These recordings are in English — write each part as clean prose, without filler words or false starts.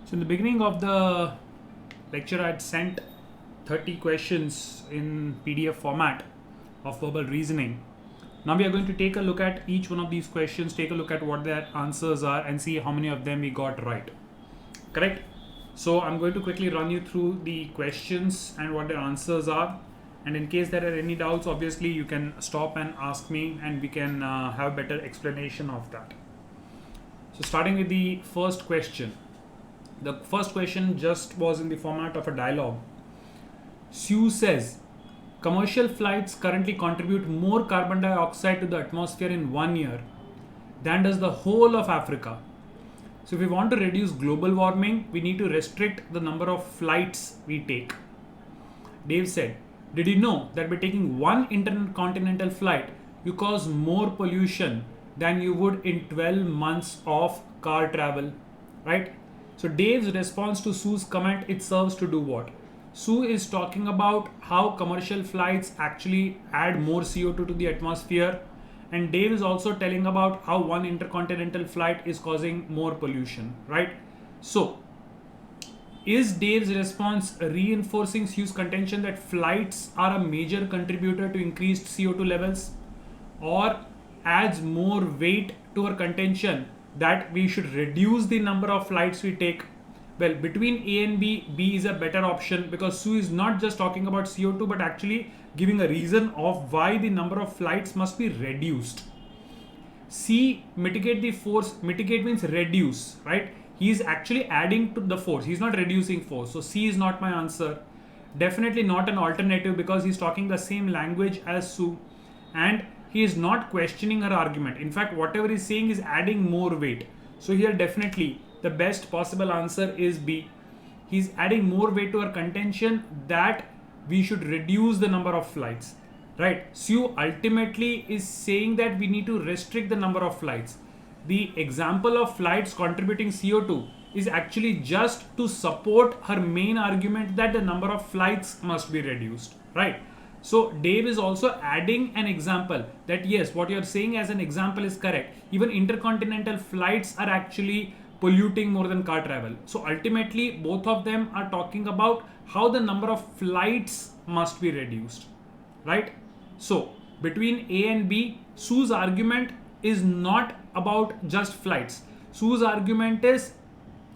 So in the beginning of the lecture, I had sent 30 questions in PDF format of verbal reasoning. Now we are going to take a look at each one of these questions, take a look at what their answers are and see how many of them we got right. Correct? So I'm going to quickly run you through the questions and what their answers are. And in case there are any doubts, obviously you can stop and ask me and we can have a better explanation of that. So starting with the first question. The first question just was in the format of a dialogue. Sue says, commercial flights currently contribute more carbon dioxide to the atmosphere in 1 year than does the whole of Africa. So if we want to reduce global warming, we need to restrict the number of flights we take. Dave said, did you know that by taking one intercontinental flight, you cause more pollution than you would in 12 months of car travel, right? So Dave's response to Sue's comment, it serves to do what? Sue is talking about how commercial flights actually add more CO2 to the atmosphere, and Dave is also telling about how one intercontinental flight is causing more pollution, right? So is Dave's response reinforcing Sue's contention that flights are a major contributor to increased CO2 levels, or adds more weight to her contention that we should reduce the number of flights we take? Well, between A and B, B is a better option because Sue is not just talking about CO2 but actually giving a reason of why the number of flights must be reduced. C, mitigate the force. Mitigate means reduce, right? He is actually adding to the force. He's not reducing force. So C is not my answer. Definitely not an alternative because he's talking the same language as Sue and he is not questioning her argument. In fact, whatever he's saying is adding more weight. So here definitely the best possible answer is B. He's adding more weight to her contention that we should reduce the number of flights, right? Sue ultimately is saying that we need to restrict the number of flights. The example of flights contributing CO2 is actually just to support her main argument that the number of flights must be reduced, right? So Dave is also adding an example that yes, what you're saying as an example is correct. Even intercontinental flights are actually polluting more than car travel. So ultimately, both of them are talking about how the number of flights must be reduced, right? So between A and B, Sue's argument is not about just flights. Sue's argument is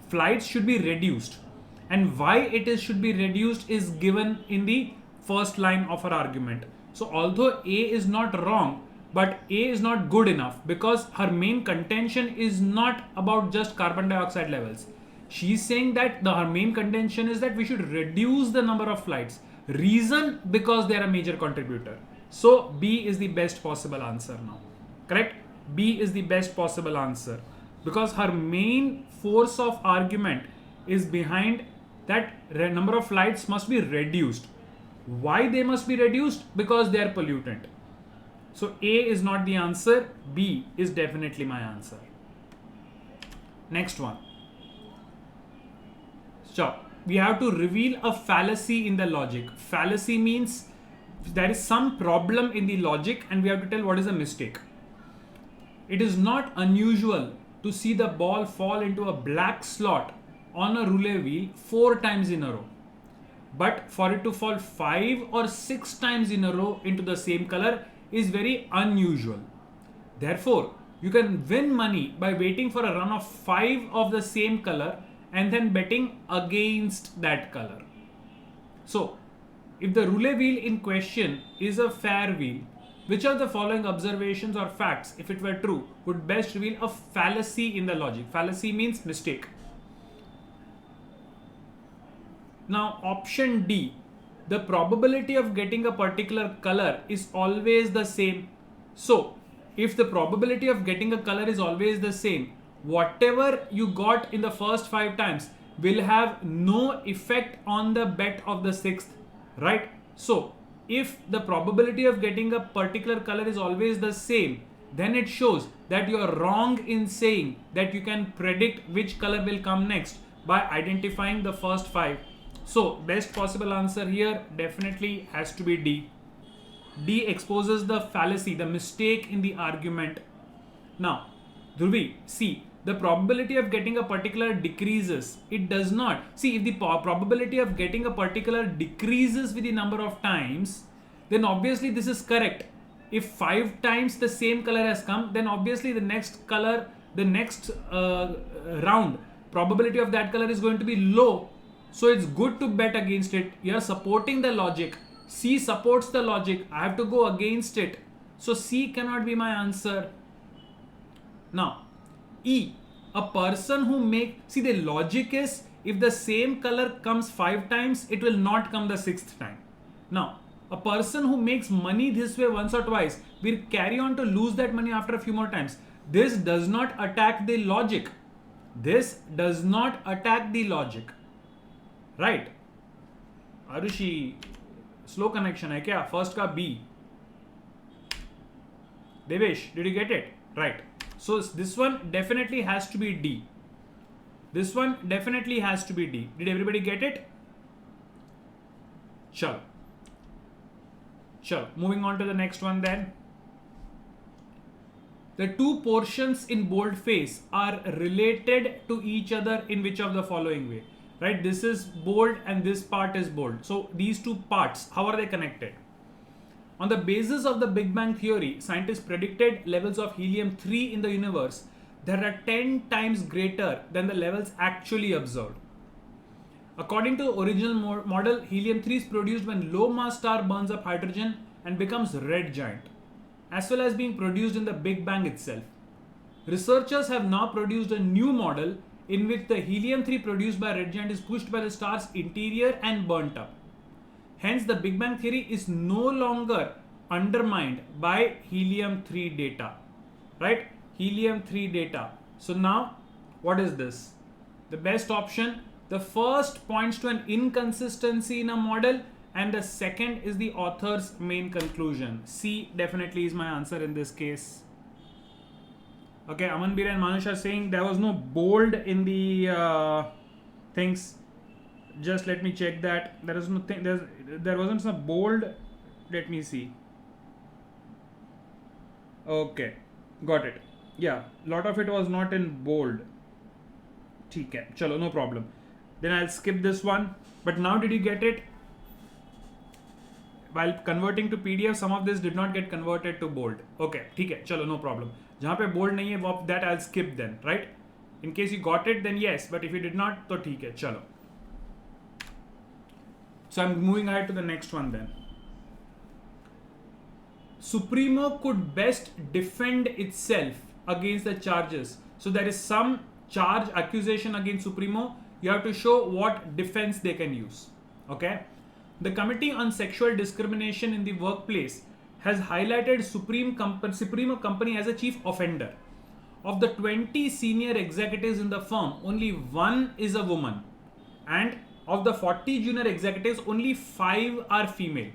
flights should be reduced, and why it is should be reduced is given in the first line of her argument. So although A is not wrong, but A is not good enough because her main contention is not about just carbon dioxide levels. She's saying that her main contention is that we should reduce the number of flights. Reason, because they are a major contributor. So B is the best possible answer now. Correct? B is the best possible answer because her main force of argument is behind that number of flights must be reduced. Why they must be reduced? Because they are pollutant. So A is not the answer, B is definitely my answer. Next one. So we have to reveal a fallacy in the logic. Fallacy means there is some problem in the logic and we have to tell what is a mistake. It is not unusual to see the ball fall into a black slot on a roulette wheel 4 times in a row. But for it to fall 5 or 6 times in a row into the same color is very unusual. Therefore, you can win money by waiting for a run of 5 of the same color and then betting against that color. So, if the roulette wheel in question is a fair wheel, which of the following observations or facts, if it were true, would best reveal a fallacy in the logic? Fallacy means mistake. Now, option D, the probability of getting a particular color is always the same. So, if the probability of getting a color is always the same, whatever you got in the first 5 times will have no effect on the bet of the 6th, right? So, if the probability of getting a particular color is always the same, then it shows that you are wrong in saying that you can predict which color will come next by identifying the first 5. So best possible answer here definitely has to be D. D exposes the fallacy, the mistake in the argument. Now, Dhruvi, see, the probability of getting a particular decreases. It does not. See, if the probability of getting a particular decreases with the number of times, then obviously this is correct. If 5 times the same color has come, then obviously the next color, the next round, probability of that color is going to be low. So it's good to bet against it. You're supporting the logic. C supports the logic. I have to go against it. So C cannot be my answer. Now, E, a person who see, the logic is, if the same color comes 5 times, it will not come the 6th time. Now, a person who makes money this way once or twice will carry on to lose that money after a few more times. This does not attack the logic. This does not attack the logic. Right? Arushi, slow connection hai kya? First ka B. Devesh, did you get it? Right. So this one definitely has to be D. This one definitely has to be D. Did everybody get it? Sure. Sure. Moving on to the next one then. The two portions in boldface are related to each other in which of the following way? Right? This is bold and this part is bold. So these two parts, how are they connected? On the basis of the Big Bang theory, scientists predicted levels of helium-3 in the universe that are 10 times greater than the levels actually observed. According to the original model, helium-3 is produced when low mass star burns up hydrogen and becomes red giant, as well as being produced in the Big Bang itself. Researchers have now produced a new model in which the helium-3 produced by red giant is pushed by the star's interior and burnt up. Hence, the Big Bang theory is no longer undermined by helium-3 data. Right? Helium-3 data. So now, what is this? The best option. The first points to an inconsistency in a model, and the second is the author's main conclusion. C definitely is my answer in this case. Okay, Amanbir and Manush are saying there was no bold in the things. Just let me check that. There is no thing. There wasn't some bold. Let me see. Okay, got it. Yeah, lot of it was not in bold. ठीक है, चलो, no problem. Then I'll skip this one. But now did you get it? While converting to PDF, some of this did not get converted to bold. Okay, ठीक है, चलो, no problem. जहाँ पे bold नहीं है, that I'll skip then, right? In case you got it, then yes. But if you did not, तो ठीक है, चलो. So I'm moving ahead to the next one then. Supremo could best defend itself against the charges. So there is some charge accusation against Supremo. You have to show what defense they can use. Okay. The Committee on Sexual Discrimination in the Workplace has highlighted Supremo Company as a chief offender. Of the 20 senior executives in the firm, only one is a woman. And of the 40 junior executives, only 5 are female.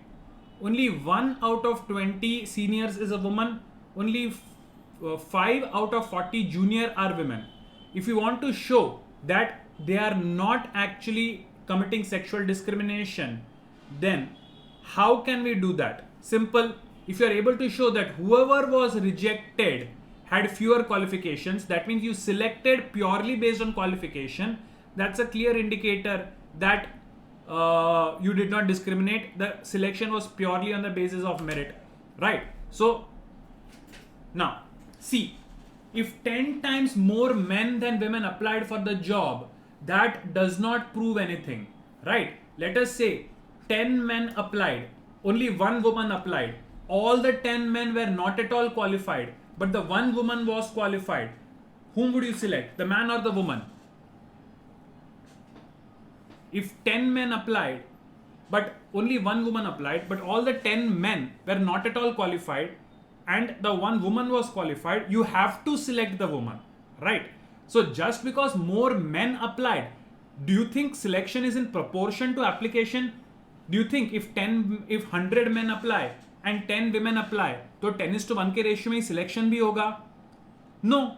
Only 1 out of 20 seniors is a woman. Only 5 out of 40 junior are women. If you want to show that they are not actually committing sexual discrimination, then how can we do that? Simple. If you are able to show that whoever was rejected had fewer qualifications, that means you selected purely based on qualification. That's a clear indicator that you did not discriminate. The selection was purely on the basis of merit, right? So now see, if 10 times more men than women applied for the job, that does not prove anything, right? Let us say 10 men applied, only 1 woman applied. All the 10 men were not at all qualified, but the 1 woman was qualified. Whom would you select, the man or the woman? If 10 men applied, but only 1 woman applied, but all the 10 men were not at all qualified, and the 1 woman was qualified, you have to select the woman, right? So just because more men applied, do you think selection is in proportion to application? Do you think if 100 men apply and 10 women apply, तो 10:1 के ratio में selection भी होगा? No.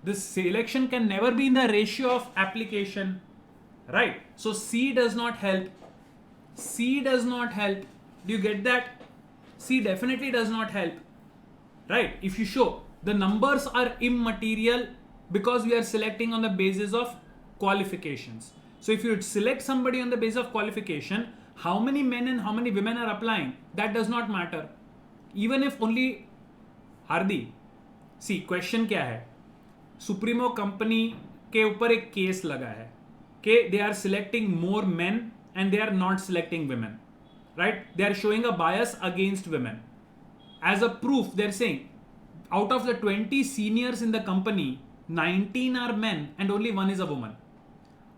The selection can never be in the ratio of application, right? So C does not help. C does not help. Do you get that? C definitely does not help, right? If you show the numbers are immaterial, because we are selecting on the basis of qualifications. So if you select somebody on the basis of qualification, how many men and how many women are applying, that does not matter. Even if only Hardi, see question क्या है, supremo company के ऊपर एक case लगा है कि they are selecting more men and they are not selecting women, right? They are showing a bias against women. As a proof, they are saying out of the 20 seniors in the company, 19 are men and only one is a woman.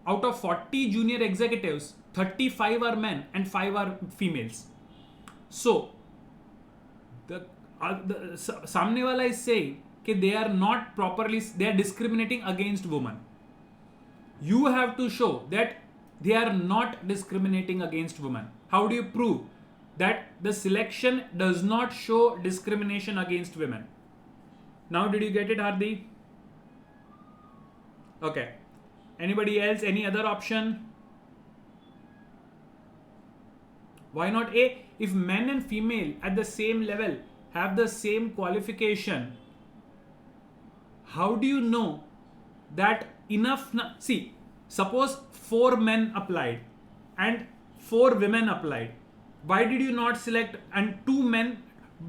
Out of 40 junior executives, 35 are men and 5 are females. So the सामने वाला is saying कि they are not properly, they are discriminating against women. You have to show that they are not discriminating against women. How do you prove that the selection does not show discrimination against women? Now did you get it, Hardi? Okay. Anybody else? Any other option? Why not A? If men and female at the same level have the same qualification, how do you know that enough? See, suppose 4 men applied and 4 women applied. Why did you not select and 2 men?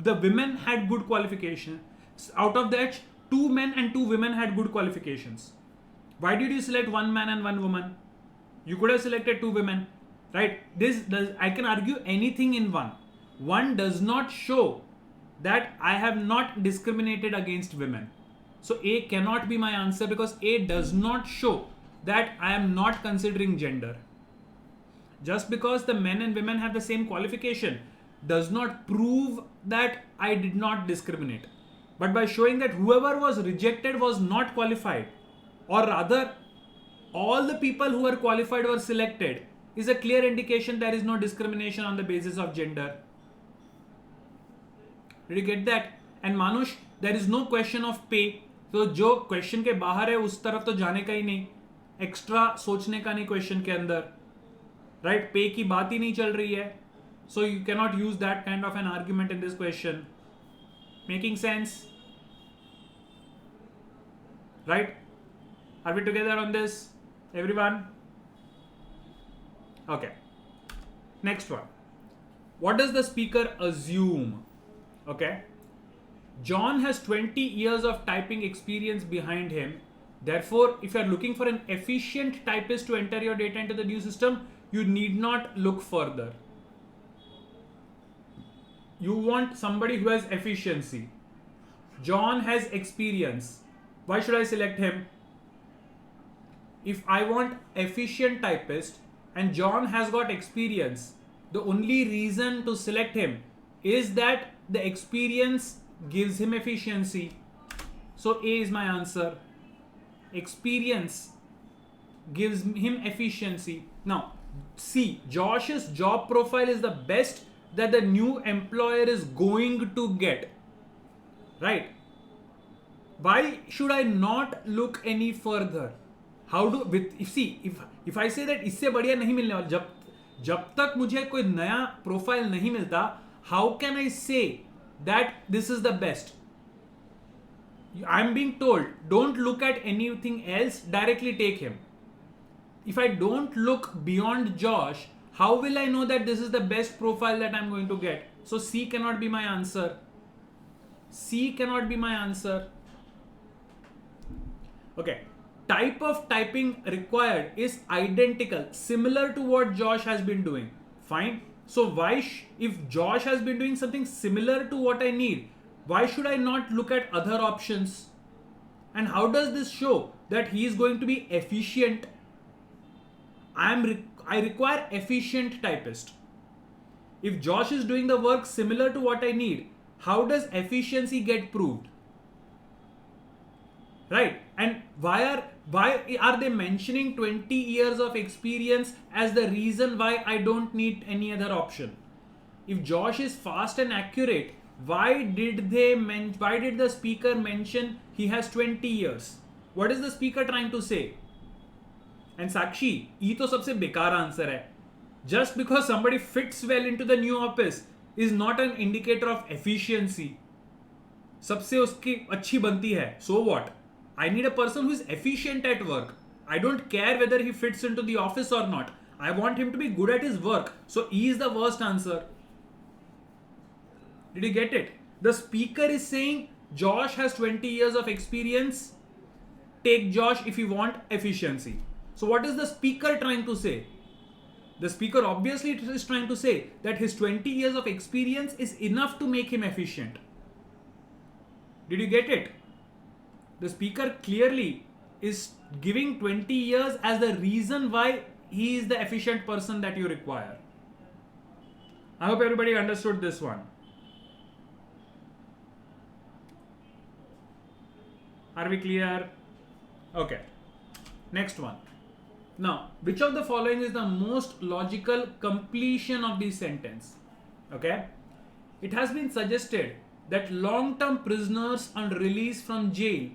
The women had good qualification. Out of that, 2 men and 2 women had good qualifications. Why did you select 1 man and 1 woman? You could have selected 2 women, right? I can argue anything in one. One does not show that I have not discriminated against women. So A cannot be my answer because A does not show that I am not considering gender. Just because the men and women have the same qualification does not prove that I did not discriminate. But by showing that whoever was rejected was not qualified, or rather all the people who were qualified were selected, is a clear indication there is no discrimination on the basis of gender. Did you get that? And Manush, there is no question of pay. तो जो question के बाहर है उस तरफ तो जाने का ही नहीं, एक्स्ट्रा सोचने का नहीं क्वेश्चन के अंदर, राइट? पे की बात ही नहीं चल रही है. So you can not use that kind of an argument in this question. Making sense? Right? Are we together on this everyone? Okay, next one. What does the speaker assume? Okay, John has 20 years of typing experience behind him. Therefore, if you are looking for an efficient typist to enter your data into the new system, you need not look further. You want somebody who has efficiency. John has experience. Why should I select him? If I want efficient typist and John has got experience, the only reason to select him is that the experience gives him efficiency. So A is my answer. Experience gives him efficiency. Now see, Josh's job profile is the best that the new employer is going to get, right? Why should I not look any further? How do if I say that इससे बढ़िया नहीं मिलने वाला, जब तक मुझे कोई नया प्रोफाइल नहीं मिलता, how can I say that this is the best? I'm being told don't look at anything else, directly take him. If I don't look beyond Josh, how will I know that this is the best profile that I'm going to get? So C cannot be my answer. C cannot be my answer. Okay, type of typing required is identical, similar to what Josh has been doing. Fine. So why, if Josh has been doing something similar to what I need, why should I not look at other options? And how does this show that he is going to be efficient? I require efficient typist. If Josh is doing the work similar to what I need, how does efficiency get proved? Right? And why are they mentioning 20 years of experience as the reason why I don't need any other option? If Josh is fast and accurate, why did the speaker mention he has 20 years? What is the speaker trying to say? And Sakshi, ये तो सबसे बेकार answer है. Just because somebody fits well into the new office is not an indicator of efficiency. सबसे उसकी अच्छी बनती है. So what? I need a person who is efficient at work. I don't care whether he fits into the office or not. I want him to be good at his work. So E is the worst answer. Did you get it? The speaker is saying Josh has 20 years of experience. Take Josh if you want efficiency. So what is the speaker trying to say? The speaker obviously is trying to say that his 20 years of experience is enough to make him efficient. Did you get it? The speaker clearly is giving 20 years as the reason why he is the efficient person that you require. I hope everybody understood this one. Are we clear? Okay. Next one. Now, which of the following is the most logical completion of this sentence? Okay. It has been suggested that long-term prisoners on release from jail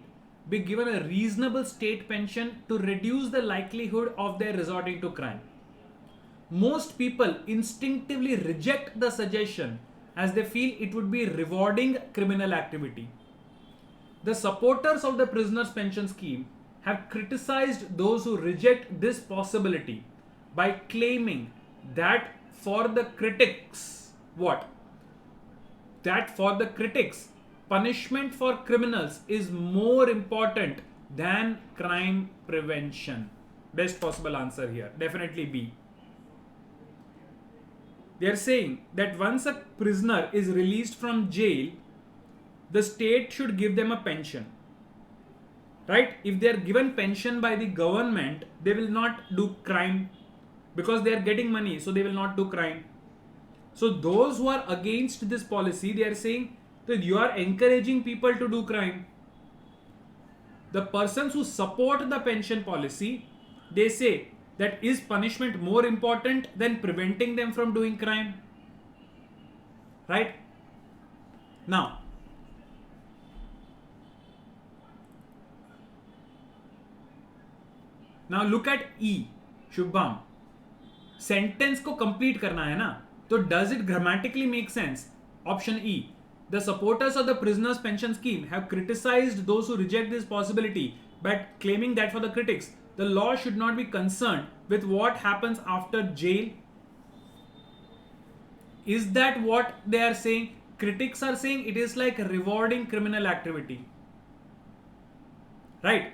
be given a reasonable state pension to reduce the likelihood of their resorting to crime. Most people instinctively reject the suggestion as they feel it would be rewarding criminal activity. The supporters of the prisoners' pension scheme have criticized those who reject this possibility by claiming that for the critics, punishment for criminals is more important than crime prevention. Best possible answer here. Definitely B. They are saying that once a prisoner is released from jail, the state should give them a pension. Right? If they are given pension by the government, they will not do crime because they are getting money, so they will not do crime. So those who are against this policy, they are saying that you are encouraging people to do crime. The persons who support the pension policy, they say that is punishment more important than preventing them from doing crime? Right? Now, look at E. Shubham. Sentence को complete करना है ना, तो does it grammatically make sense? Option E. The supporters of the prisoners' pension scheme have criticized those who reject this possibility by claiming that for the critics, the law should not be concerned with what happens after jail. Is that what they are saying? Critics are saying it is like rewarding criminal activity. Right?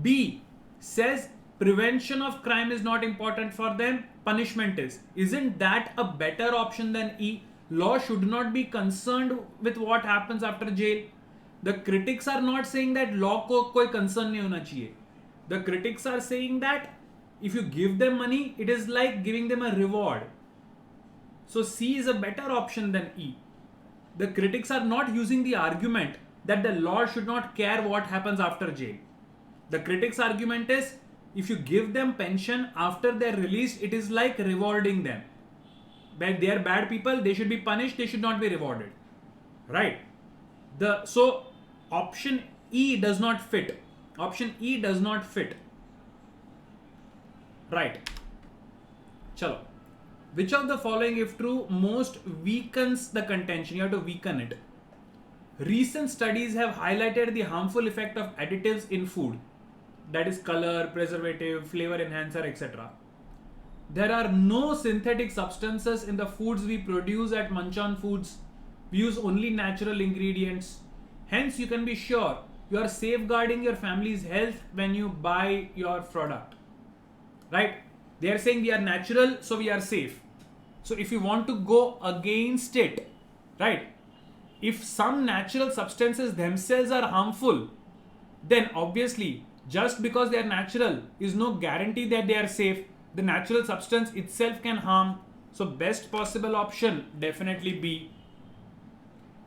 B says prevention of crime is not important for them, punishment is. Isn't that a better option than E? Law should not be concerned with what happens after jail. The critics are not saying that law को कोई concern नहीं होना चाहिए. The critics are saying that if you give them money, it is like giving them a reward. So C is a better option than E. The critics are not using the argument that the law should not care what happens after jail. The critics' argument is if you give them pension after they're released, it is like rewarding them. But they are bad people, they should be punished, they should not be rewarded. Right? So option E does not fit. Option E does not fit. Right. Chalo. Which of the following, if true, most weakens the contention? You have to weaken it. Recent studies have highlighted the harmful effect of additives in food. That is color, preservative, flavor enhancer, etc. There are no synthetic substances in the foods we produce at Munch-On Foods. We use only natural ingredients. Hence, you can be sure you are safeguarding your family's health when you buy your product. Right? They are saying we are natural, so we are safe. So if you want to go against it, right? If some natural substances themselves are harmful, then obviously just because they are natural is no guarantee that they are safe. The natural substance itself can harm. So best possible option, definitely B.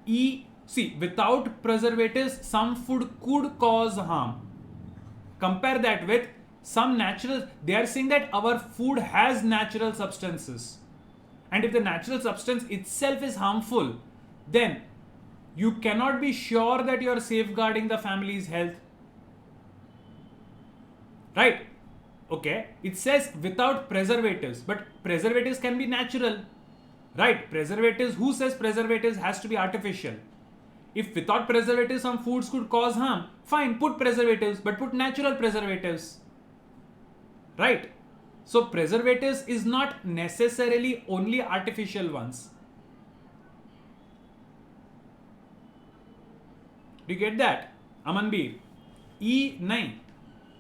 E. See, without preservatives, some food could cause harm. Compare that with some natural. They are saying that our food has natural substances. And if the natural substance itself is harmful, then you cannot be sure that you are safeguarding the family's health. Right? Okay. It says without preservatives, but preservatives can be natural. Right? Preservatives, who says preservatives has to be artificial? If without preservatives some foods could cause harm, fine, put preservatives, but put natural preservatives. Right? So preservatives is not necessarily only artificial ones. Do you get that? Amanbir. E9.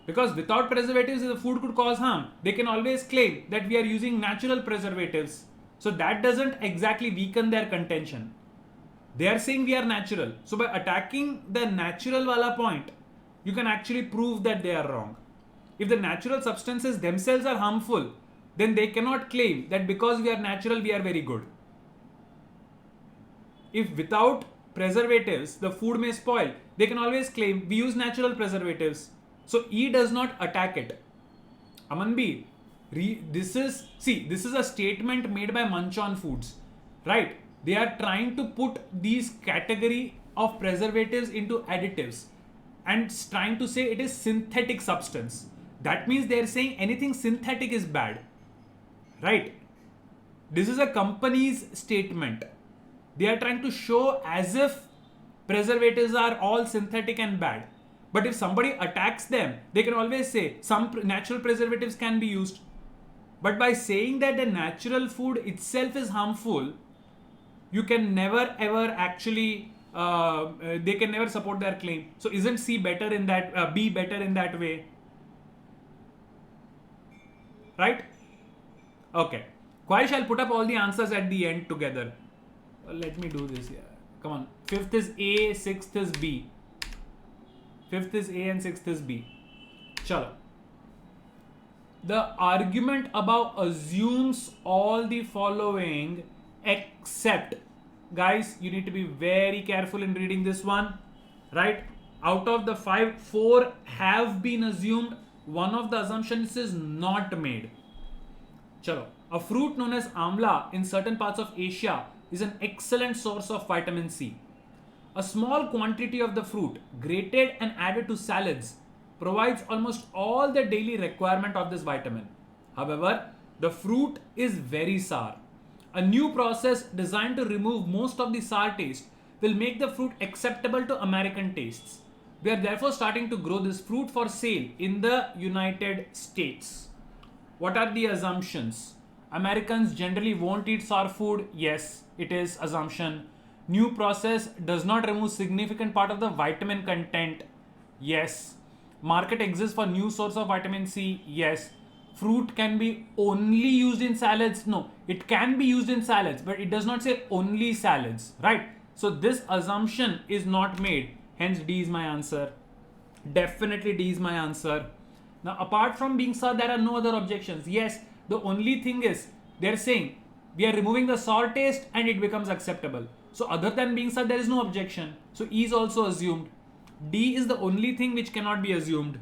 Because without preservatives, the food could cause harm. They can always claim that we are using natural preservatives. So that doesn't exactly weaken their contention. They are saying we are natural. So by attacking the natural wala point, you can actually prove that they are wrong. If the natural substances themselves are harmful, then they cannot claim that because we are natural, we are very good. If without preservatives, the food may spoil, they can always claim we use natural preservatives. So E does not attack it. Amanbir, this is a statement made by Munch On Foods, right? They are trying to put these category of preservatives into additives and trying to say it is synthetic substance. That means they are saying anything synthetic is bad, right? This is a company's statement. They are trying to show as if preservatives are all synthetic and bad. But if somebody attacks them, they can always say some natural preservatives can be used. But by saying that the natural food itself is harmful, you can never ever actually, they can never support their claim. So isn't C better in that, B better in that way? Right? Okay. Qaish, I'll put up all the answers at the end together. Let me do this here. Come on. 5th is A, 6th is B. 5th is A and 6th is B. Chalo. The argument above assumes all the following except. Guys, you need to be very careful in reading this one. Right? Out of the 5, 4 have been assumed. One of the assumptions is not made. Chalo. A fruit known as amla in certain parts of Asia is an excellent source of vitamin C. A small quantity of the fruit, grated and added to salads, provides almost all the daily requirement of this vitamin. However, the fruit is very sour. A new process designed to remove most of the sour taste will make the fruit acceptable to American tastes. We are therefore starting to grow this fruit for sale in the United States. What are the assumptions? Americans generally won't eat sour food. Yes, it is assumption. New process does not remove significant part of the vitamin content. Yes. Market exists for new source of vitamin C. Yes. Fruit can be only used in salads. No, it can be used in salads, but it does not say only salads, right? So this assumption is not made. Hence D is my answer. Definitely D is my answer. Now apart from being sour, there are no other objections. Yes, the only thing is they're saying we are removing the sour taste and it becomes acceptable. So other than being sour, there is no objection. So E is also assumed. D is the only thing which cannot be assumed.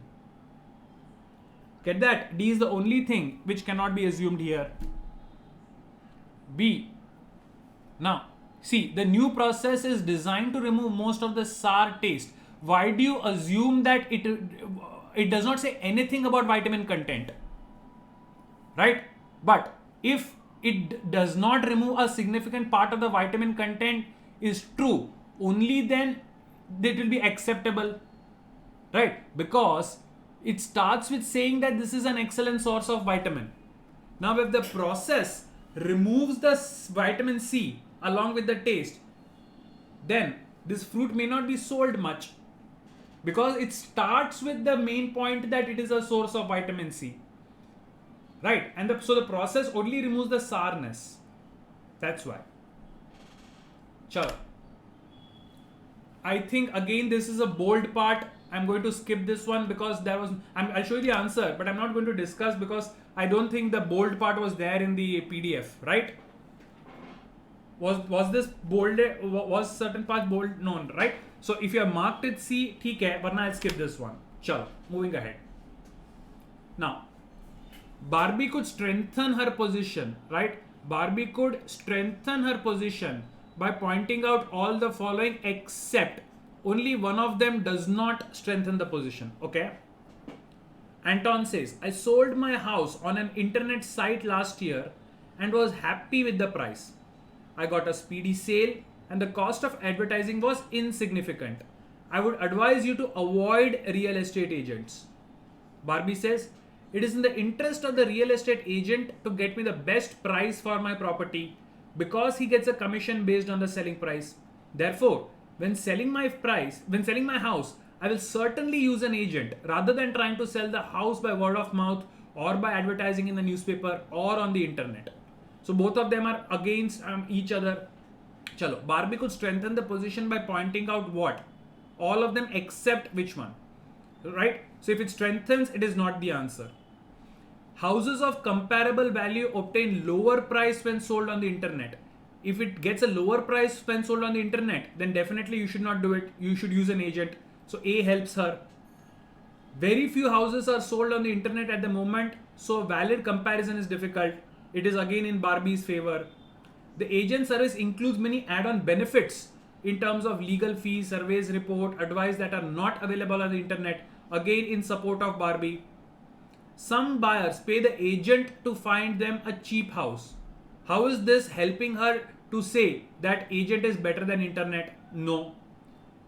Get that? D is the only thing which cannot be assumed here. B. Now, see, the new process is designed to remove most of the sour taste. Why do you assume that it does not say anything about vitamin content? Right? But if it does not remove a significant part of the vitamin content is true, only then it will be acceptable, right? Because it starts with saying that this is an excellent source of vitamin. Now if the process removes the vitamin C along with the taste, then this fruit may not be sold much because it starts with the main point that it is a source of vitamin C. Right, and so the process only removes the sourness. That's why. Chalo. I think again this is a bold part. I'm going to skip this one because there was. I'll show you the answer, but I'm not going to discuss because I don't think the bold part was there in the PDF. Right? Was this bold? Was certain parts bold known? Right? So if you have marked it C, ठीक है. But I'll skip this one. Chalo. Moving ahead. Now. Barbie could strengthen her position, right? Barbie could strengthen her position by pointing out all the following except only one of them does not strengthen the position, okay? Anton says, I sold my house on an internet site last year and was happy with the price. I got a speedy sale and the cost of advertising was insignificant. I would advise you to avoid real estate agents. Barbie says, it is in the interest of the real estate agent to get me the best price for my property because he gets a commission based on the selling price. Therefore, when selling my house, I will certainly use an agent rather than trying to sell the house by word of mouth or by advertising in the newspaper or on the internet. So both of them are against each other. Chalo, Barbie could strengthen the position by pointing out what? All of them except which one? Right? So if it strengthens, it is not the answer. Houses of comparable value obtain lower price when sold on the internet. If it gets a lower price when sold on the internet, then definitely you should not do it. You should use an agent. So A helps her. Very few houses are sold on the internet at the moment, so valid comparison is difficult. It is again in Barbie's favor. The agent service includes many add-on benefits in terms of legal fees, surveys, report, advice that are not available on the internet. Again in support of Barbie. Some buyers pay the agent to find them a cheap house. How is this helping her to say that agent is better than internet? No.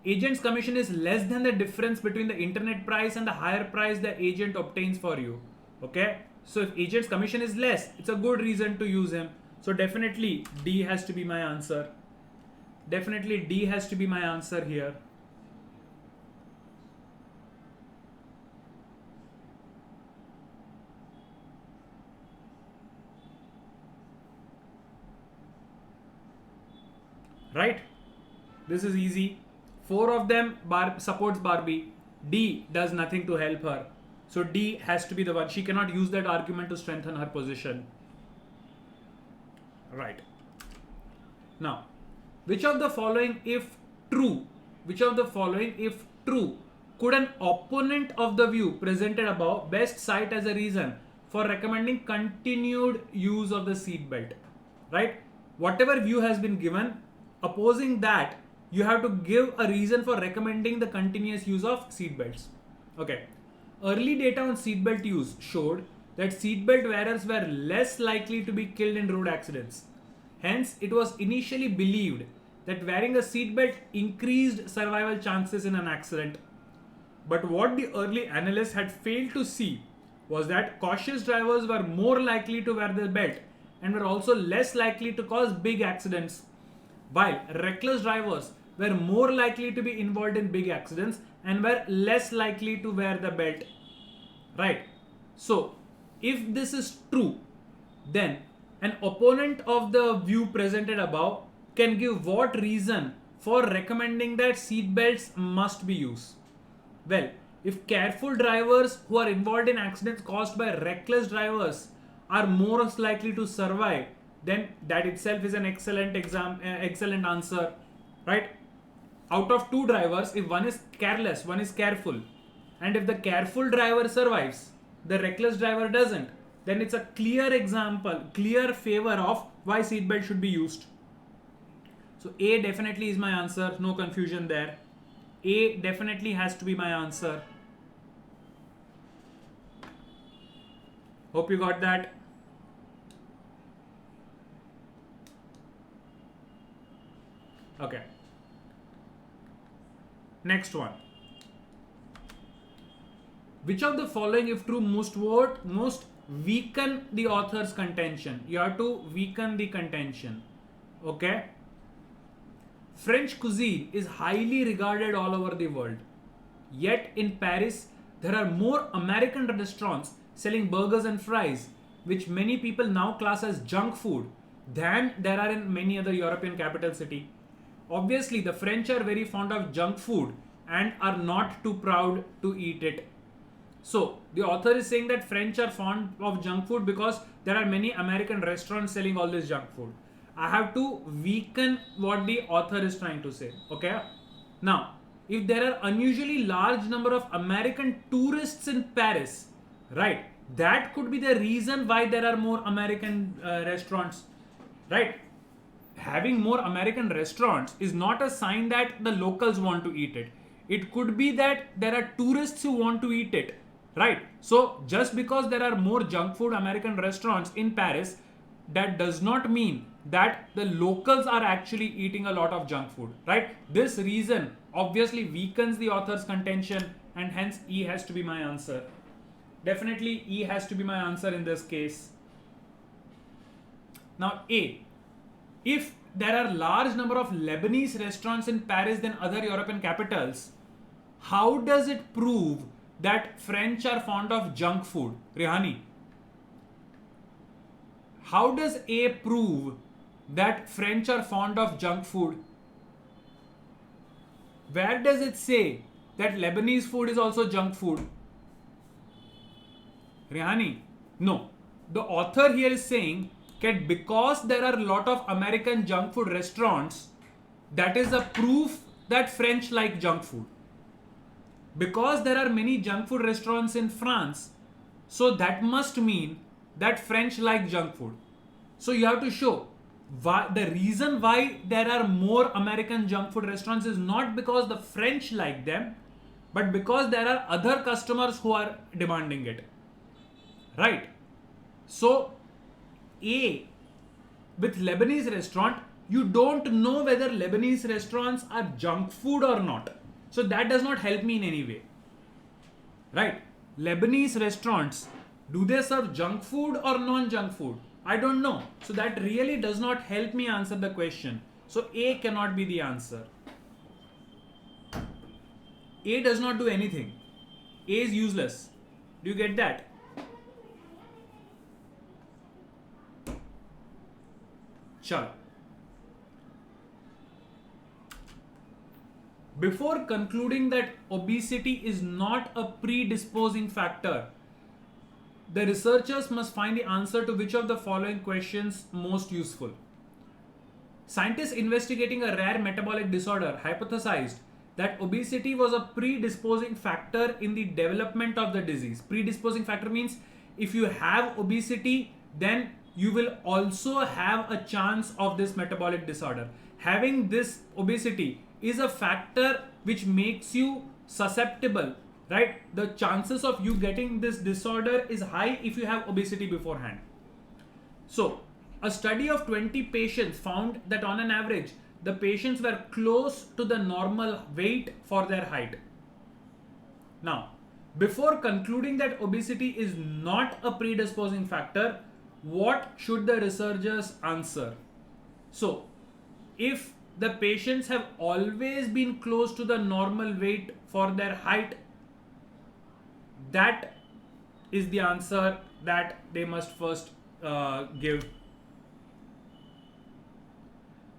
Agent's commission is less than the difference between the internet price and the higher price the agent obtains for you. Okay? So if agent's commission is less, it's a good reason to use him. So definitely D has to be my answer. Definitely D has to be my answer here. Right? This is easy. 4 of them supports Barbie. D does nothing to help her. So D has to be the one. She cannot use that argument to strengthen her position. Right. Now, which of the following if true, could an opponent of the view presented above best cite as a reason for recommending continued use of the seatbelt? Right? Whatever view has been given, opposing that, you have to give a reason for recommending the continuous use of seatbelts. Okay. Early data on seatbelt use showed that seatbelt wearers were less likely to be killed in road accidents. Hence, it was initially believed that wearing a seatbelt increased survival chances in an accident. But what the early analysts had failed to see was that cautious drivers were more likely to wear the belt and were also less likely to cause big accidents, while reckless drivers were more likely to be involved in big accidents and were less likely to wear the belt. Right? So, if this is true, then an opponent of the view presented above can give what reason for recommending that seat belts must be used? Well, if careful drivers who are involved in accidents caused by reckless drivers are more likely to survive, then that itself is an excellent answer, right? Out of 2 drivers, if one is careless, one is careful, and if the careful driver survives, the reckless driver doesn't, then it's a clear example, clear favor of why seatbelt should be used. So A definitely is my answer, no confusion there. A definitely has to be my answer. Hope you got that. Okay. Next one. Which of the following, if true, most weaken the author's contention? You have to weaken the contention. Okay. French cuisine is highly regarded all over the world. Yet in Paris, there are more American restaurants selling burgers and fries, which many people now class as junk food, than there are in many other European capital city. Obviously, the French are very fond of junk food and are not too proud to eat it. So, the author is saying that French are fond of junk food because there are many American restaurants selling all this junk food. I have to weaken what the author is trying to say. Okay? Now, if there are unusually large number of American tourists in Paris, right, that could be the reason why there are more American restaurants, right? Having more American restaurants is not a sign that the locals want to eat it. It could be that there are tourists who want to eat it, right? So just because there are more junk food American restaurants in Paris, that does not mean that the locals are actually eating a lot of junk food, right? This reason obviously weakens the author's contention, and hence E has to be my answer. Definitely E has to be my answer in this case. Now A, if there are large number of Lebanese restaurants in Paris than other European capitals, how does it prove that French are fond of junk food? Rihani, how does A prove that French are fond of junk food? Where does it say that Lebanese food is also junk food? Rihani, no. The author here is saying that because there are a lot of American junk food restaurants, that is a proof that French like junk food. Because there are many junk food restaurants in France, so that must mean that French like junk food. So you have to show why, the reason why there are more American junk food restaurants is not because the French like them, but because there are other customers who are demanding it. Right? So A, with Lebanese restaurant, you don't know whether Lebanese restaurants are junk food or not. So that does not help me in any way. Right? Lebanese restaurants, do they serve junk food or non-junk food? I don't know. So that really does not help me answer the question. So A cannot be the answer. A does not do anything. A is useless. Do you get that? Chalo. Before concluding that obesity is not a predisposing factor, the researchers must find the answer to which of the following questions most useful. Scientists investigating a rare metabolic disorder hypothesized that obesity was a predisposing factor in the development of the disease. Predisposing factor means if you have obesity, then you will also have a chance of this metabolic disorder. Having this obesity is a factor which makes you susceptible, right? The chances of you getting this disorder is high if you have obesity beforehand. So, a study of 20 patients found that on an average, the patients were close to the normal weight for their height. Now, before concluding that obesity is not a predisposing factor, what should the researchers answer? So, if the patients have always been close to the normal weight for their height, that is the answer that they must first give.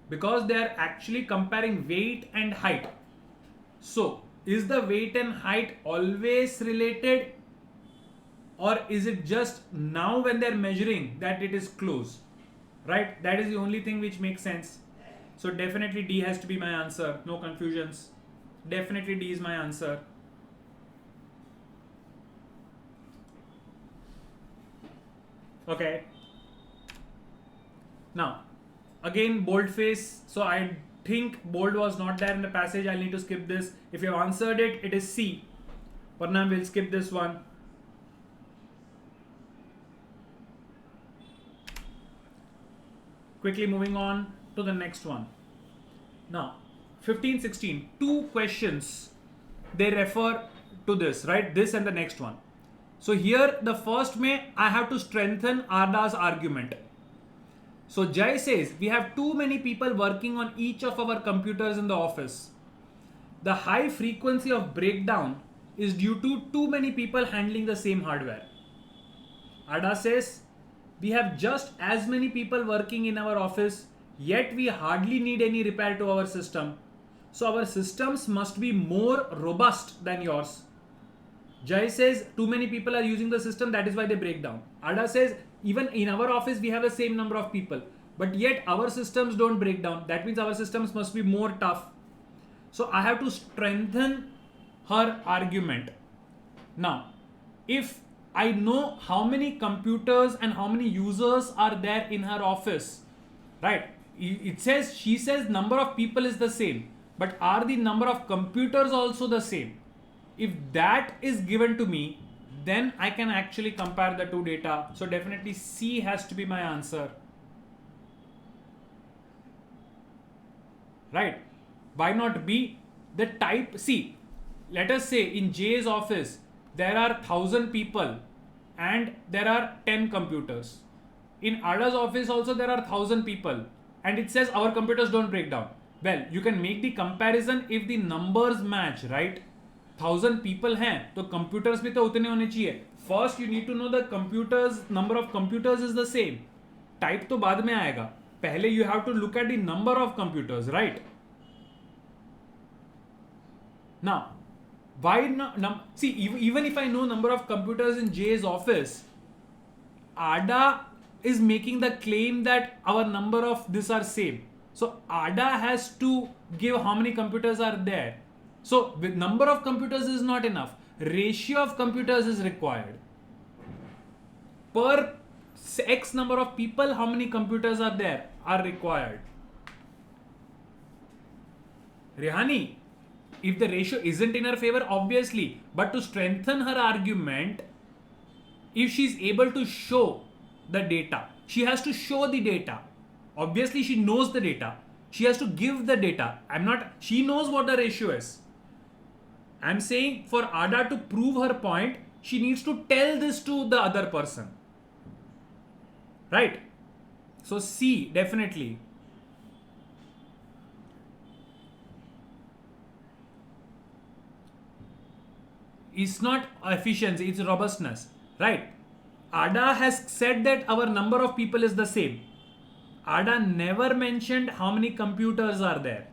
Because they are actually comparing weight and height. So, is the weight and height always related, or is it just now when they are measuring that it is close? Right? That is the only thing which makes sense. So definitely D has to be my answer. No confusions. Definitely D is my answer. Okay. Now, again boldface. So I think bold was not there in the passage. I'll need to skip this. If you have answered it, it is C. But now we'll skip this one. Quickly moving on to the next one. Now, 15-16, two questions, they refer to this, right? This and the next one. So here, the first I have to strengthen Arda's argument. So Jai says, we have too many people working on each of our computers in the office. The high frequency of breakdown is due to too many people handling the same hardware. Arda says, we have just as many people working in our office, yet we hardly need any repair to our system. So our systems must be more robust than yours. Jai says too many people are using the system, that is why they break down. Arda says even in our office we have the same number of people, but yet our systems don't break down. That means our systems must be more tough. So I have to strengthen her argument. Now, if I know how many computers and how many users are there in her office, right? It says, she says number of people is the same, but are the number of computers also the same? If that is given to me, then I can actually compare the two data. So definitely C has to be my answer. right? Why not B? The type, see, let us say in J's office there are 1,000 people and there are 10 computers. In Ada's office also there are 1,000 people and it says our computers don't break down. Well, you can make the comparison if the numbers match, right? 1,000 people हैं तो computers भी तो उतने होने चाहिए. First you need to know the computers, number of computers is the same. Type तो बाद में आएगा. पहले you have to look at the number of computers, right? Now, why not? See, even if I know number of computers in J's office, Ada is making the claim that our number of this are same. So Ada has to give how many computers are there. So with number of computers is not enough. Ratio of computers is required. Per X number of people, how many computers are there are required. Rehani, if the ratio isn't in her favor, obviously, but to strengthen her argument, if she's able to show the data, she has to show the data. Obviously, she knows the data. She has to give the data. She knows what the ratio is. I'm saying for Ada to prove her point, she needs to tell this to the other person. Right? So C, definitely. It's not efficiency, it's robustness, right? Ada has said that our number of people is the same. Ada never mentioned how many computers are there.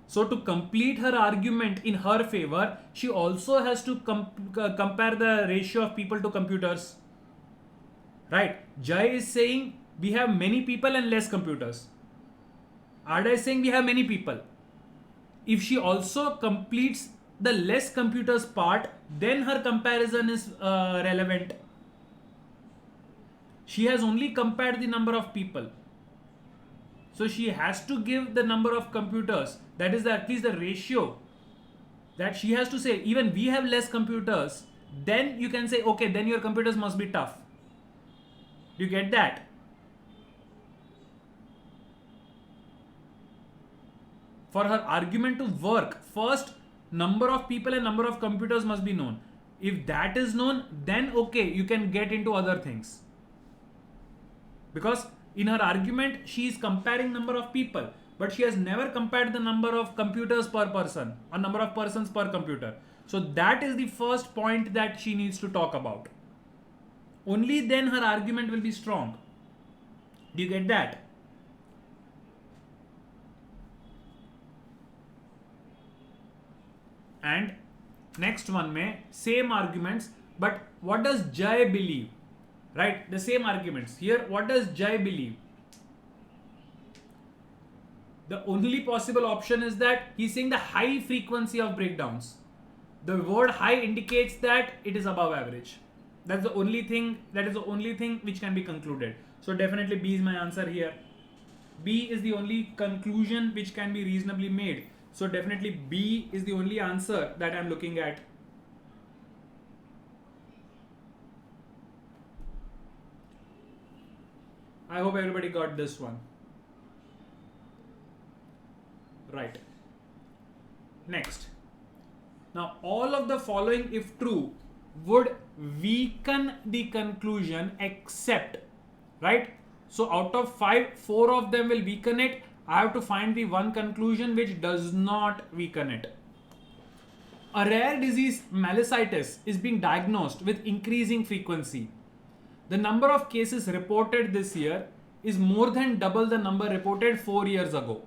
So to complete her argument in her favor, she also has to compare the ratio of people to computers. Right? Jai is saying we have many people and less computers. Ada is saying we have many people. If she also completes the less computers part, then her comparison is relevant. She has only compared the number of people. So she has to give the number of computers. That is at least the ratio that she has to say. Even we have less computers. Then you can say, okay, then your computers must be tough. Do you get that? For her argument to work, first number of people and number of computers must be known. If that is known, then okay, you can get into other things. Because in her argument, she is comparing number of people, but she has never compared the number of computers per person or number of persons per computer. So that is the first point that she needs to talk about. Only then her argument will be strong. Do you get that? And next one may same arguments, but what does Jai believe? Right, the same arguments. Here, what does Jai believe? The only possible option is that he's saying the high frequency of breakdowns. The word high indicates that it is above average. That's the only thing, that is the only thing which can be concluded. So definitely B is my answer here. B is the only conclusion which can be reasonably made. So definitely B is the only answer that I'm looking at. I hope everybody got this one. Right. Next. Now all of the following, if true, would weaken the conclusion except, right? So out of 5, 4 of them will weaken it. I have to find the one conclusion which does not weaken it. A rare disease, myelitiis, is being diagnosed with increasing frequency. The number of cases reported this year is more than double the number reported 4 years ago.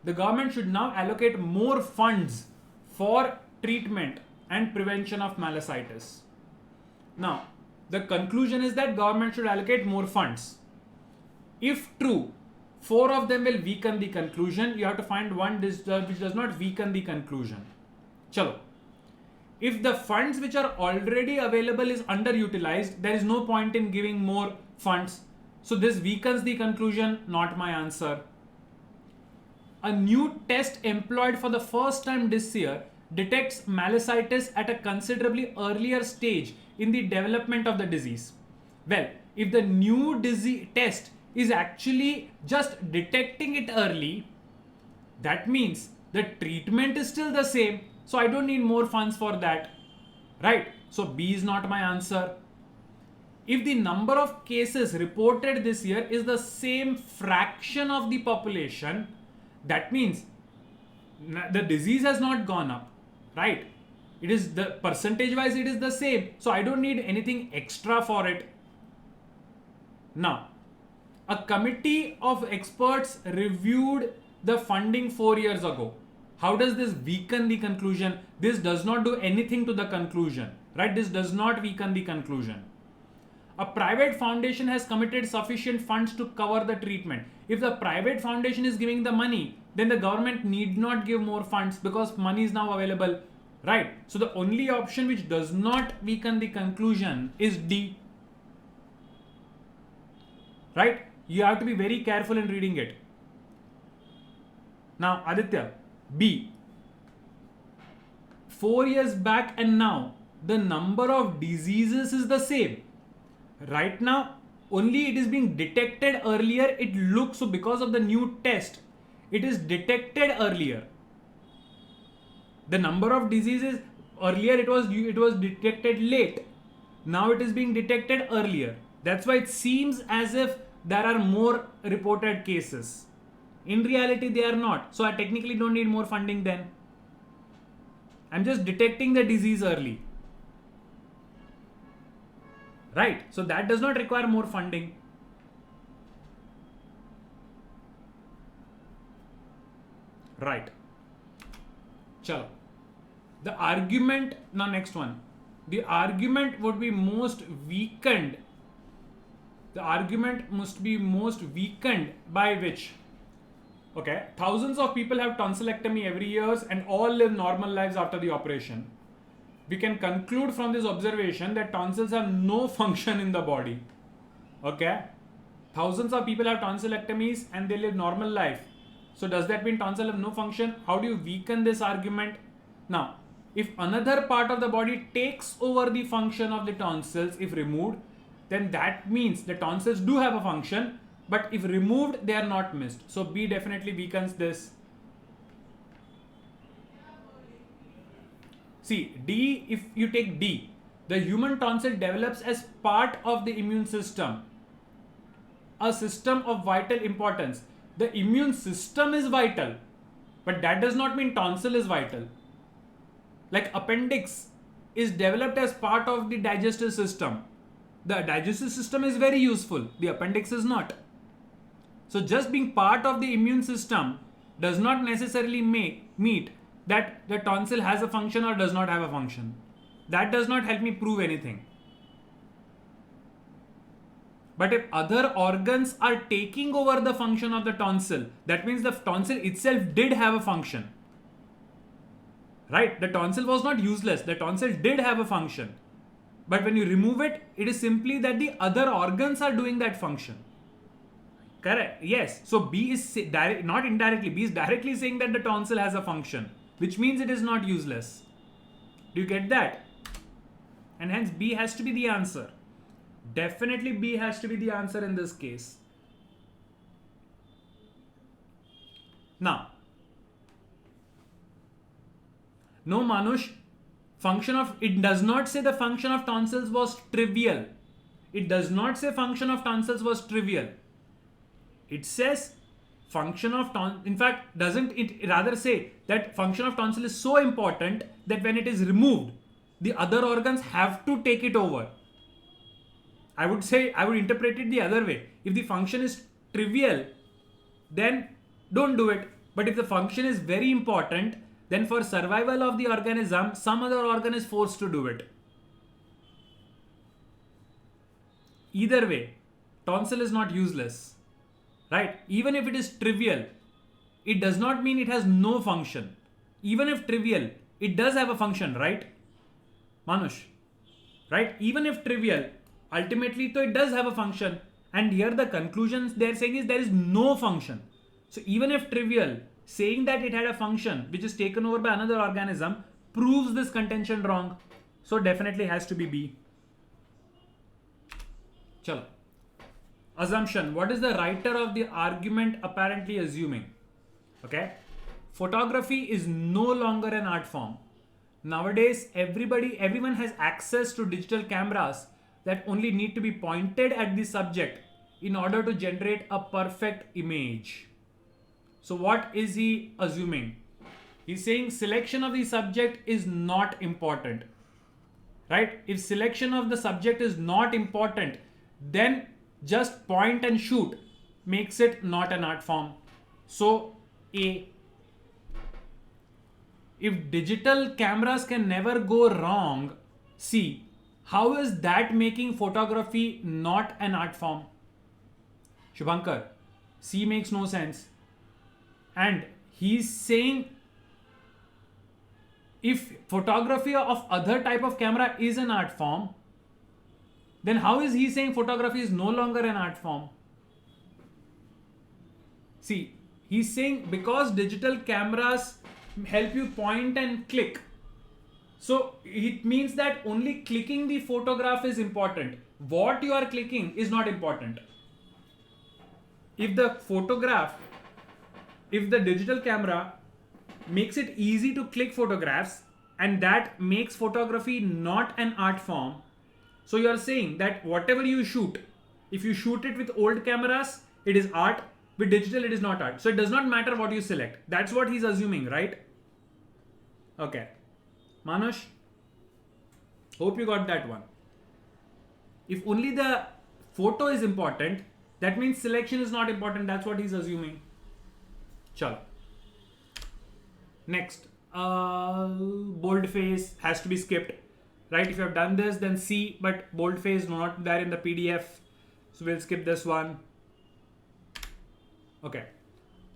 The government should now allocate more funds for treatment and prevention of myelitiis. Now, the conclusion is that government should allocate more funds. If true, 4 of them will weaken the conclusion. You have to find one which does not weaken the conclusion. Chalo. If the funds which are already available is underutilized, there is no point in giving more funds. So this weakens the conclusion, not my answer. A new test employed for the first time this year detects myelitiis at a considerably earlier stage in the development of the disease. Well, if the new disease test is actually just detecting it early, That means the treatment is still the same, so I don't need more funds for that, right? So B is not my answer. If the number of cases reported this year is the same fraction of the population, that means the disease has not gone up, right? It is the percentage wise, it is the same, so I don't need anything extra for it. Now, a committee of experts reviewed the funding 4 years ago. How does this weaken the conclusion? This does not do anything to the conclusion, right? This does not weaken the conclusion. A private foundation has committed sufficient funds to cover the treatment. If the private foundation is giving the money, then the government need not give more funds because money is now available, right? So the only option which does not weaken the conclusion is D, right? You have to be very careful in reading it. Now, Aditya, B. 4 years back and now, the number of diseases is the same. Right now, only it is being detected earlier. It looks, so because of the new test, it is detected earlier. The number of diseases earlier it was detected late. Now it is being detected earlier. That's why it seems as if there are more reported cases. In reality, they are not. So I technically don't need more funding then. I'm just detecting the disease early. Right? So that does not require more funding. Right. Chalo. The argument, now next one. The argument would be most weakened. The argument must be most weakened by which? Okay, thousands of people have tonsillectomy every year and all live normal lives after the operation. We can conclude from this observation that tonsils have no function in the body. Okay, thousands of people have tonsillectomies and they live normal life. So does that mean tonsils have no function? How do you weaken this argument? Now, if another part of the body takes over the function of the tonsils if removed, then that means the tonsils do have a function, but if removed, they are not missed. So B definitely weakens this. See, D, if you take D, the human tonsil develops as part of the immune system, a system of vital importance. The immune system is vital, but that does not mean tonsil is vital. Like appendix is developed as part of the digestive system. The digestive system is very useful, the appendix is not. So just being part of the immune system does not necessarily mean that the tonsil has a function or does not have a function. That does not help me prove anything. But if other organs are taking over the function of the tonsil, that means the tonsil itself did have a function. Right? The tonsil was not useless. The tonsil did have a function. But when you remove it, it is simply that the other organs are doing that function. Correct? Yes. So B is not indirectly. B is directly saying that the tonsil has a function, which means it is not useless. Do you get that? And hence B has to be the answer. Definitely B has to be the answer in this case. Now, no, Manush, it does not say the function of tonsils was trivial. It does not say function of tonsils was trivial. It says function of in fact, doesn't it rather say that function of tonsil is so important that when it is removed, the other organs have to take it over. I would interpret it the other way. If the function is trivial, then don't do it. But if the function is very important, then for survival of the organism, some other organ is forced to do it. Either way, tonsil is not useless, right? Even if it is trivial, it does not mean it has no function. Even if trivial, it does have a function, right? Manush, right? Even if trivial, ultimately, so it does have a function. And here the conclusions they're saying is there is no function. So even if trivial, saying that it had a function which is taken over by another organism proves this contention wrong. So definitely has to be B. Chalo. Assumption. What is the writer of the argument apparently assuming? Okay. photography is no longer an art form. Nowadays, everyone has access to digital cameras that only need to be pointed at the subject in order to generate a perfect image. So what is he assuming? He's saying selection of the subject is not important. Right? If selection of the subject is not important, then just point and shoot makes it not an art form. So A. If digital cameras can never go wrong, C. How is that making photography not an art form? Shubhankar, C makes no sense. And he's saying if photography of other type of camera is an art form, then how is he saying photography is no longer an art form? See, he's saying because digital cameras help you point and click, so it means that only clicking the photograph is important. What you are clicking is not important. If the digital camera makes it easy to click photographs and that makes photography not an art form, so you are saying that whatever you shoot, if you shoot it with old cameras, it is art. With digital, it is not art. So it does not matter what you select. That's what he's assuming, right? Okay. Manush, hope you got that one. If only the photo is important, that means selection is not important. That's what he's assuming. Chalo. Next, boldface has to be skipped, right? If you have done this, then C, but boldface not there in the PDF, so we'll skip this one. Okay.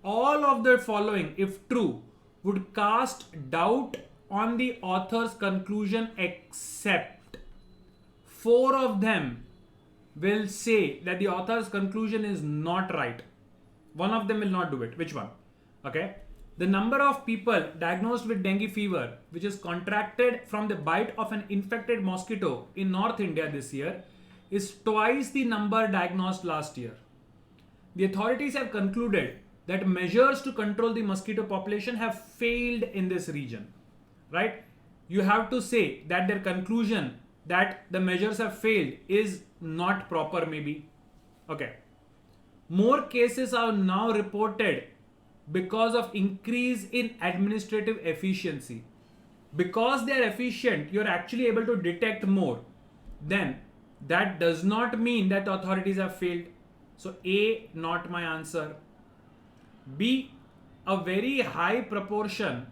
All of the following, if true, would cast doubt on the author's conclusion except 4 of them will say that the author's conclusion is not right. One of them will not do it. Which one? Okay. The number of people diagnosed with dengue fever, which is contracted from the bite of an infected mosquito in North India this year, is twice the number diagnosed last year. The authorities have concluded that measures to control the mosquito population have failed in this region. Right? You have to say that their conclusion that the measures have failed is not proper, maybe. Okay. More cases are now reported because of increase in administrative efficiency. Because they are efficient, you are actually able to detect more. Then that does not mean that the authorities have failed. So A, not my answer. B, a very high proportion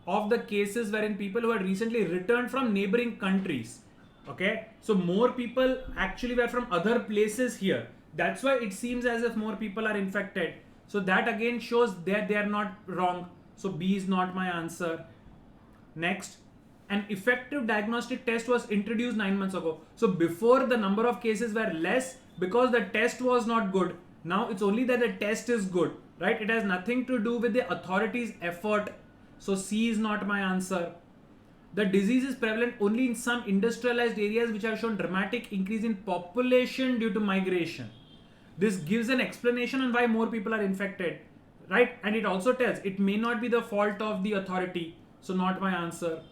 of the cases wherein people who had recently returned from neighboring countries. Okay, so more people actually were from other places here. That's why it seems as if more people are infected. So that again shows that they are not wrong. So B is not my answer. Next, an effective diagnostic test was introduced 9 months ago. So before the number of cases were less because the test was not good. Now it's only that the test is good, right? It has nothing to do with the authorities' effort. So C is not my answer. The disease is prevalent only in some industrialized areas which have shown dramatic increase in population due to migration. This gives an explanation on why more people are infected, right? And it also tells it may not be the fault of the authority. So not my answer.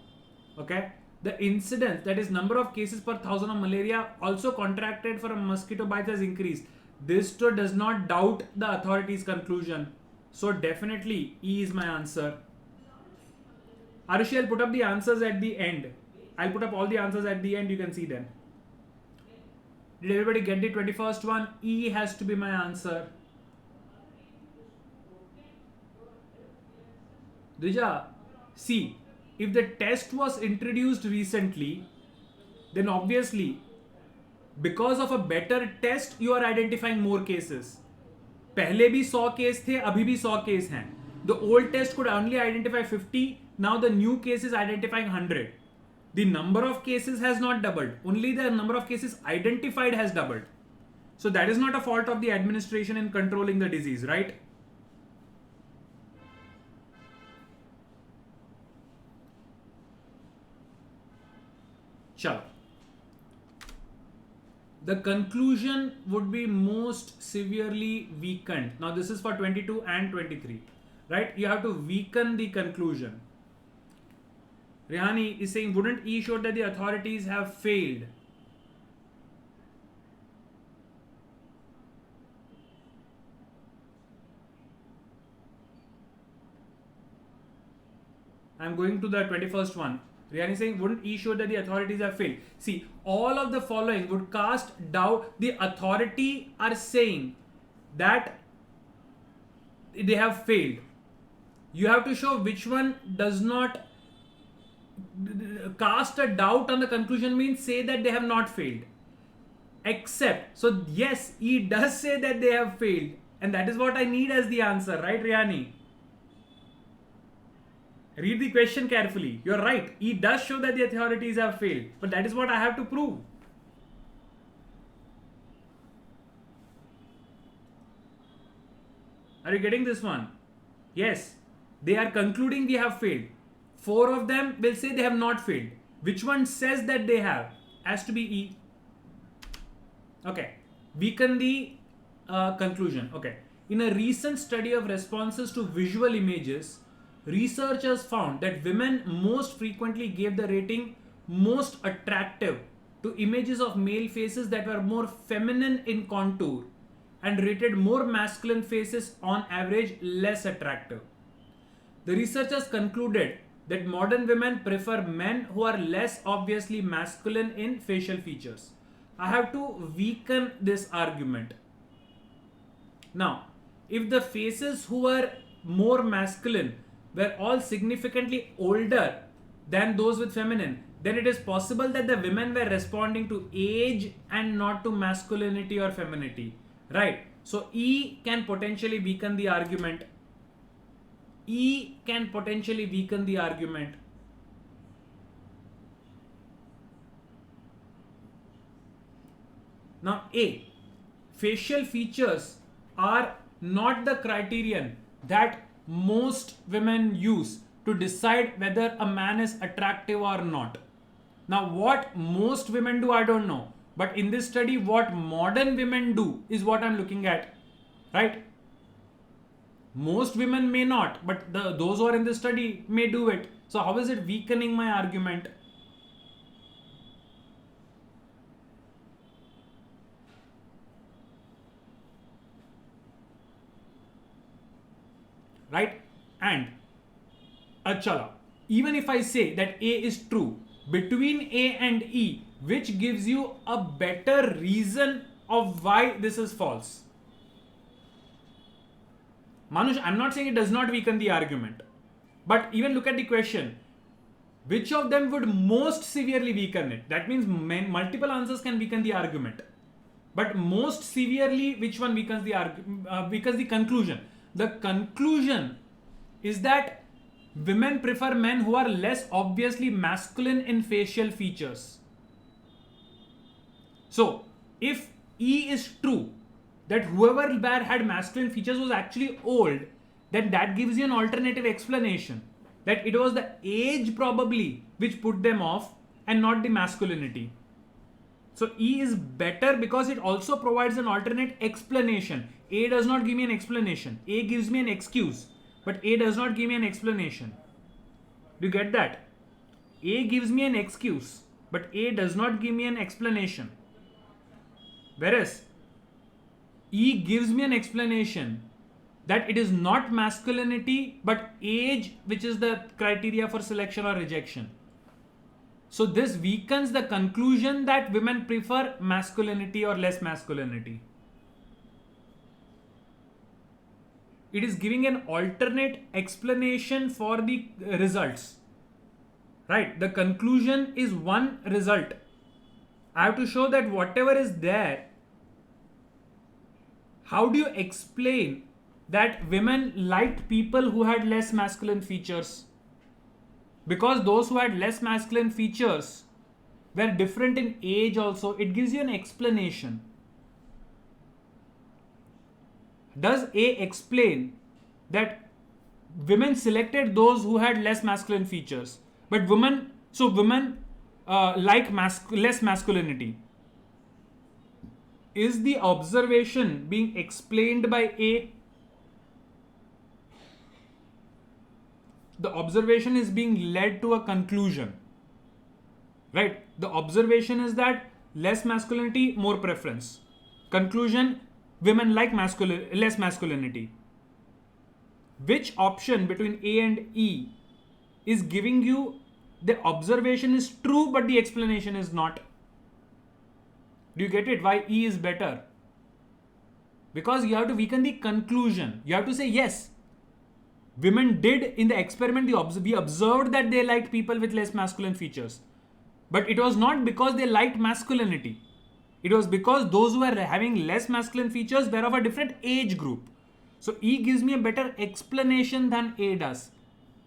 Okay. The incidence, that is number of cases per 1,000 of malaria also contracted for a mosquito bite has increased. This too does not doubt the authorities' conclusion. So definitely E is my answer. Arushi, I'll put up the answers at the end. I'll put up all the answers at the end. You can see them. Did everybody get the 21st one? E has to be my answer. Dvija, see, if the test was introduced recently, then obviously, because of a better test, you are identifying more cases. पहले भी 100 case थे, अभी भी 100 case हैं. The old test could only identify 50. Now the new case is identifying 100. The number of cases has not doubled. Only the number of cases identified has doubled. So that is not a fault of the administration in controlling the disease, right? Chalo. The conclusion would be most severely weakened. Now this is for 22 and 23. right? You have to weaken the conclusion. Rihani is saying, wouldn't E show that the authorities have failed? I'm going to the 21st one. Rihani is saying, wouldn't E show that the authorities have failed? See, all of the following would cast doubt. The authority are saying that they have failed. You have to show which one does not cast a doubt on the conclusion, means say that they have not failed. Except, so yes, E does say that they have failed, and that is what I need as the answer, right, Rihani? Read the question carefully. You're right. E does show that the authorities have failed, but that is what I have to prove. Are you getting this one? Yes. They are concluding they have failed. 4 of them will say they have not failed. Which one says that they have? Has to be E. Okay. Weaken the conclusion. Okay. In a recent study of responses to visual images, researchers found that women most frequently gave the rating most attractive to images of male faces that were more feminine in contour, and rated more masculine faces on average less attractive. The researchers concluded that modern women prefer men who are less obviously masculine in facial features. I have to weaken this argument. Now, if the faces who were more masculine were all significantly older than those with feminine, then it is possible that the women were responding to age and not to masculinity or femininity. Right? So E can potentially weaken the argument. E can potentially weaken the argument. Now A, facial features are not the criterion that most women use to decide whether a man is attractive or not. Now what most women do, I don't know. But in this study, what modern women do is what I'm looking at, right? Most women may not, but those who are in this study may do it. So how is it weakening my argument? Right? And achala, even if I say that A is true, between A and E, which gives you a better reason of why this is false? Manush, I'm not saying it does not weaken the argument, but even look at the question. Which of them would most severely weaken it? That means multiple answers can weaken the argument, but most severely, which one weakens the weakens the conclusion? The conclusion is that women prefer men who are less obviously masculine in facial features. So, if E is true, that whoever had masculine features was actually old, then that gives you an alternative explanation. That it was the age probably which put them off and not the masculinity. So E is better because it also provides an alternate explanation. A does not give me an explanation. A gives me an excuse, but A does not give me an explanation. Do you get that? A gives me an excuse, but A does not give me an explanation. Whereas E gives me an explanation that it is not masculinity but age which is the criteria for selection or rejection. So this weakens the conclusion that women prefer masculinity or less masculinity. It is giving an alternate explanation for the results. Right? The conclusion is one result. I have to show that whatever is there, how do you explain that women liked people who had less masculine features? Because those who had less masculine features were different in age also. It gives you an explanation. Does A explain that women selected those who had less masculine features, but women like less masculinity? Is the observation being explained by A? the observation is being led to a conclusion. Right? The observation is that less masculinity, more preference. Conclusion, women like less masculinity. Which option between A and E is giving you the observation is true but the explanation is not? Do you get it? Why E is better? Because you have to weaken the conclusion. You have to say yes. Women did in the experiment, we observed that they liked people with less masculine features. But it was not because they liked masculinity. It was because those who were having less masculine features were of a different age group. So E gives me a better explanation than A does,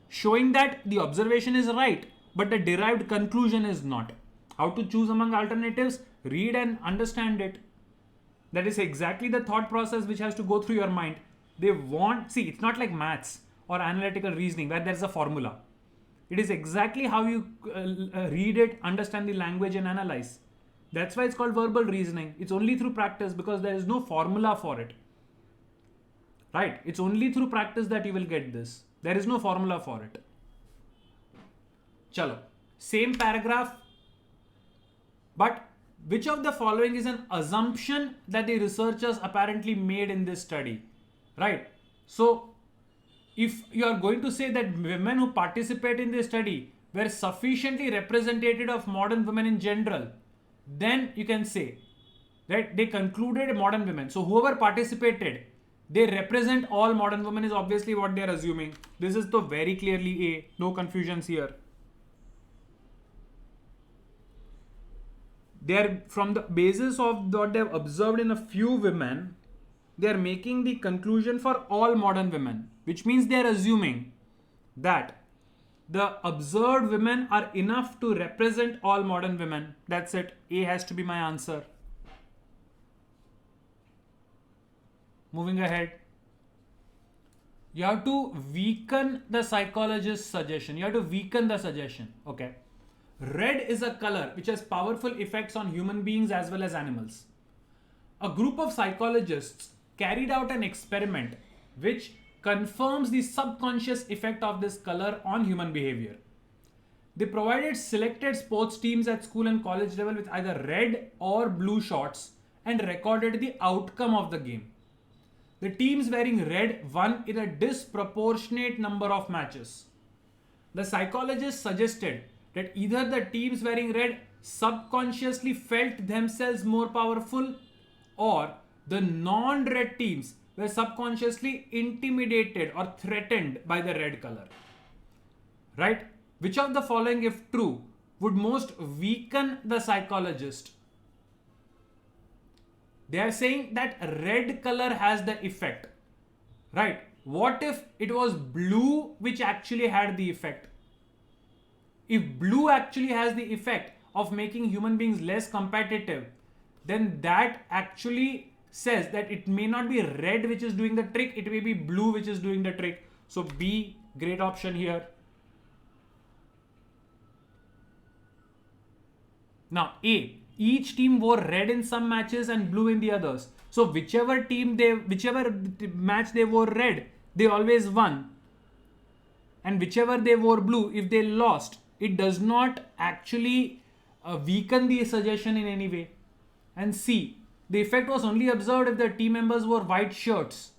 showing that the observation is right, but the derived conclusion is not. How to choose among alternatives? Read and understand it. That is exactly the thought process which has to go through your mind. It's not like maths or analytical reasoning where there's a formula. It is exactly how you read it, understand the language and analyze. That's why it's called verbal reasoning. It's only through practice because there is no formula for it. Right? It's only through practice that you will get this. There is no formula for it. Chalo. Same paragraph. But which of the following is an assumption that the researchers apparently made in this study? Right? So, if you are going to say that women who participate in this study were sufficiently representative of modern women in general, then you can say that they concluded modern women. So, whoever participated, they represent all modern women is obviously what they are assuming. This is the very clearly A. No confusions here. They are from the basis of what they have observed in a few women, they are making the conclusion for all modern women, which means they are assuming that the observed women are enough to represent all modern women. That's it. A has to be my answer. Moving ahead. You have to weaken the psychologist's suggestion. You have to weaken the suggestion. Okay. Red is a color which has powerful effects on human beings as well as animals. A group of psychologists carried out an experiment which confirms the subconscious effect of this color on human behavior. They provided selected sports teams at school and college level with either red or blue shorts and recorded the outcome of the game. The teams wearing red won in a disproportionate number of matches. The psychologists suggested that either the teams wearing red subconsciously felt themselves more powerful, or the non-red teams were subconsciously intimidated or threatened by the red color. Right? Which of the following, if true, would most weaken the psychologist? They are saying that red color has the effect. Right? What if it was blue which actually had the effect? If blue actually has the effect of making human beings less competitive, then that actually says that it may not be red which is doing the trick, it may be blue which is doing the trick. So B, great option here. Now A, each team wore red in some matches and blue in the others. So whichever match they wore red, they always won. And whichever they wore blue, if they lost, it does not actually weaken the suggestion in any way. And C, the effect was only observed if the team members wore white shirts.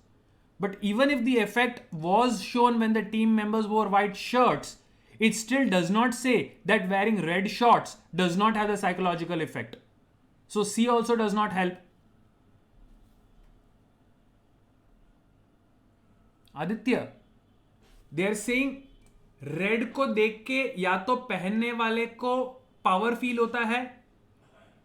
But even if the effect was shown when the team members wore white shirts, it still does not say that wearing red shorts does not have the psychological effect. So C also does not help. Aditya, they are saying red को देख के या तो पहनने वाले को power feel होता है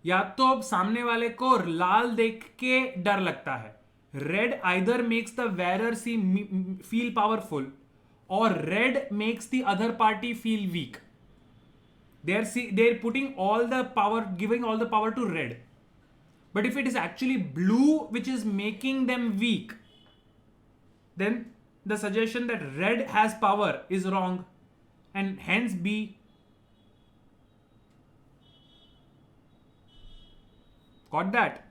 या तो सामने वाले को लाल देख के डर लगता है. Red either makes the wearer feel powerful or red makes the other party feel weak. They're putting all the power, giving all the power to red. But if it is actually blue which is making them weak, then the suggestion that red has power is wrong, and hence B. Got that?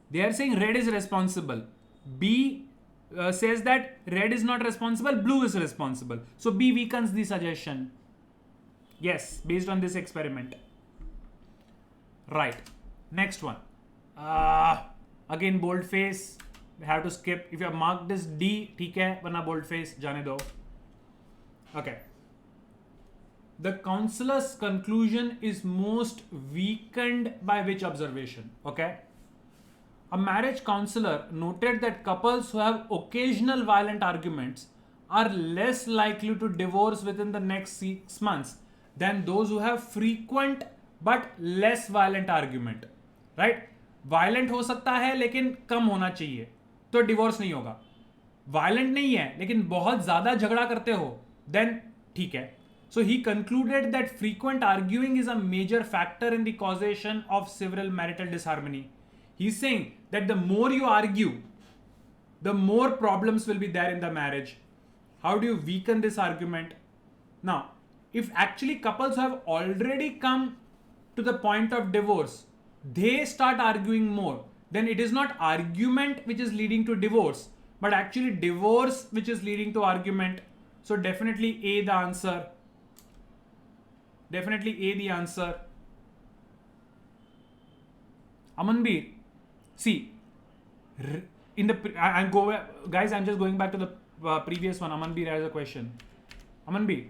They are saying red is responsible. B, says that red is not responsible, blue is responsible. So B weakens the suggestion. Yes, based on this experiment. Right. Next one. Again bold face. We have to skip. If you have marked this D, ठीक है, वरना bold face जाने दो. Okay. The counselor's conclusion is most weakened by which observation? Okay. A marriage counselor noted that couples who have occasional violent arguments are less likely to divorce within the next 6 months than those who have frequent but less violent argument. Right? Violent हो सकता है लेकिन कम होना चाहिए तो divorce नहीं होगा. Violent नहीं है लेकिन बहुत ज्यादा झगड़ा करते हो then ठीक है. So he concluded that frequent arguing is a major factor in the causation of several marital disharmony. He's saying that the more you argue, the more problems will be there in the marriage. How do you weaken this argument? Now, if actually couples have already come to the point of divorce, they start arguing more, then it is not argument which is leading to divorce, but actually divorce which is leading to argument. So definitely A the answer. Definitely A the answer. Amanbir, see, in the guys, I'm just going back to the previous one. Amanbir has a question. Amanbir,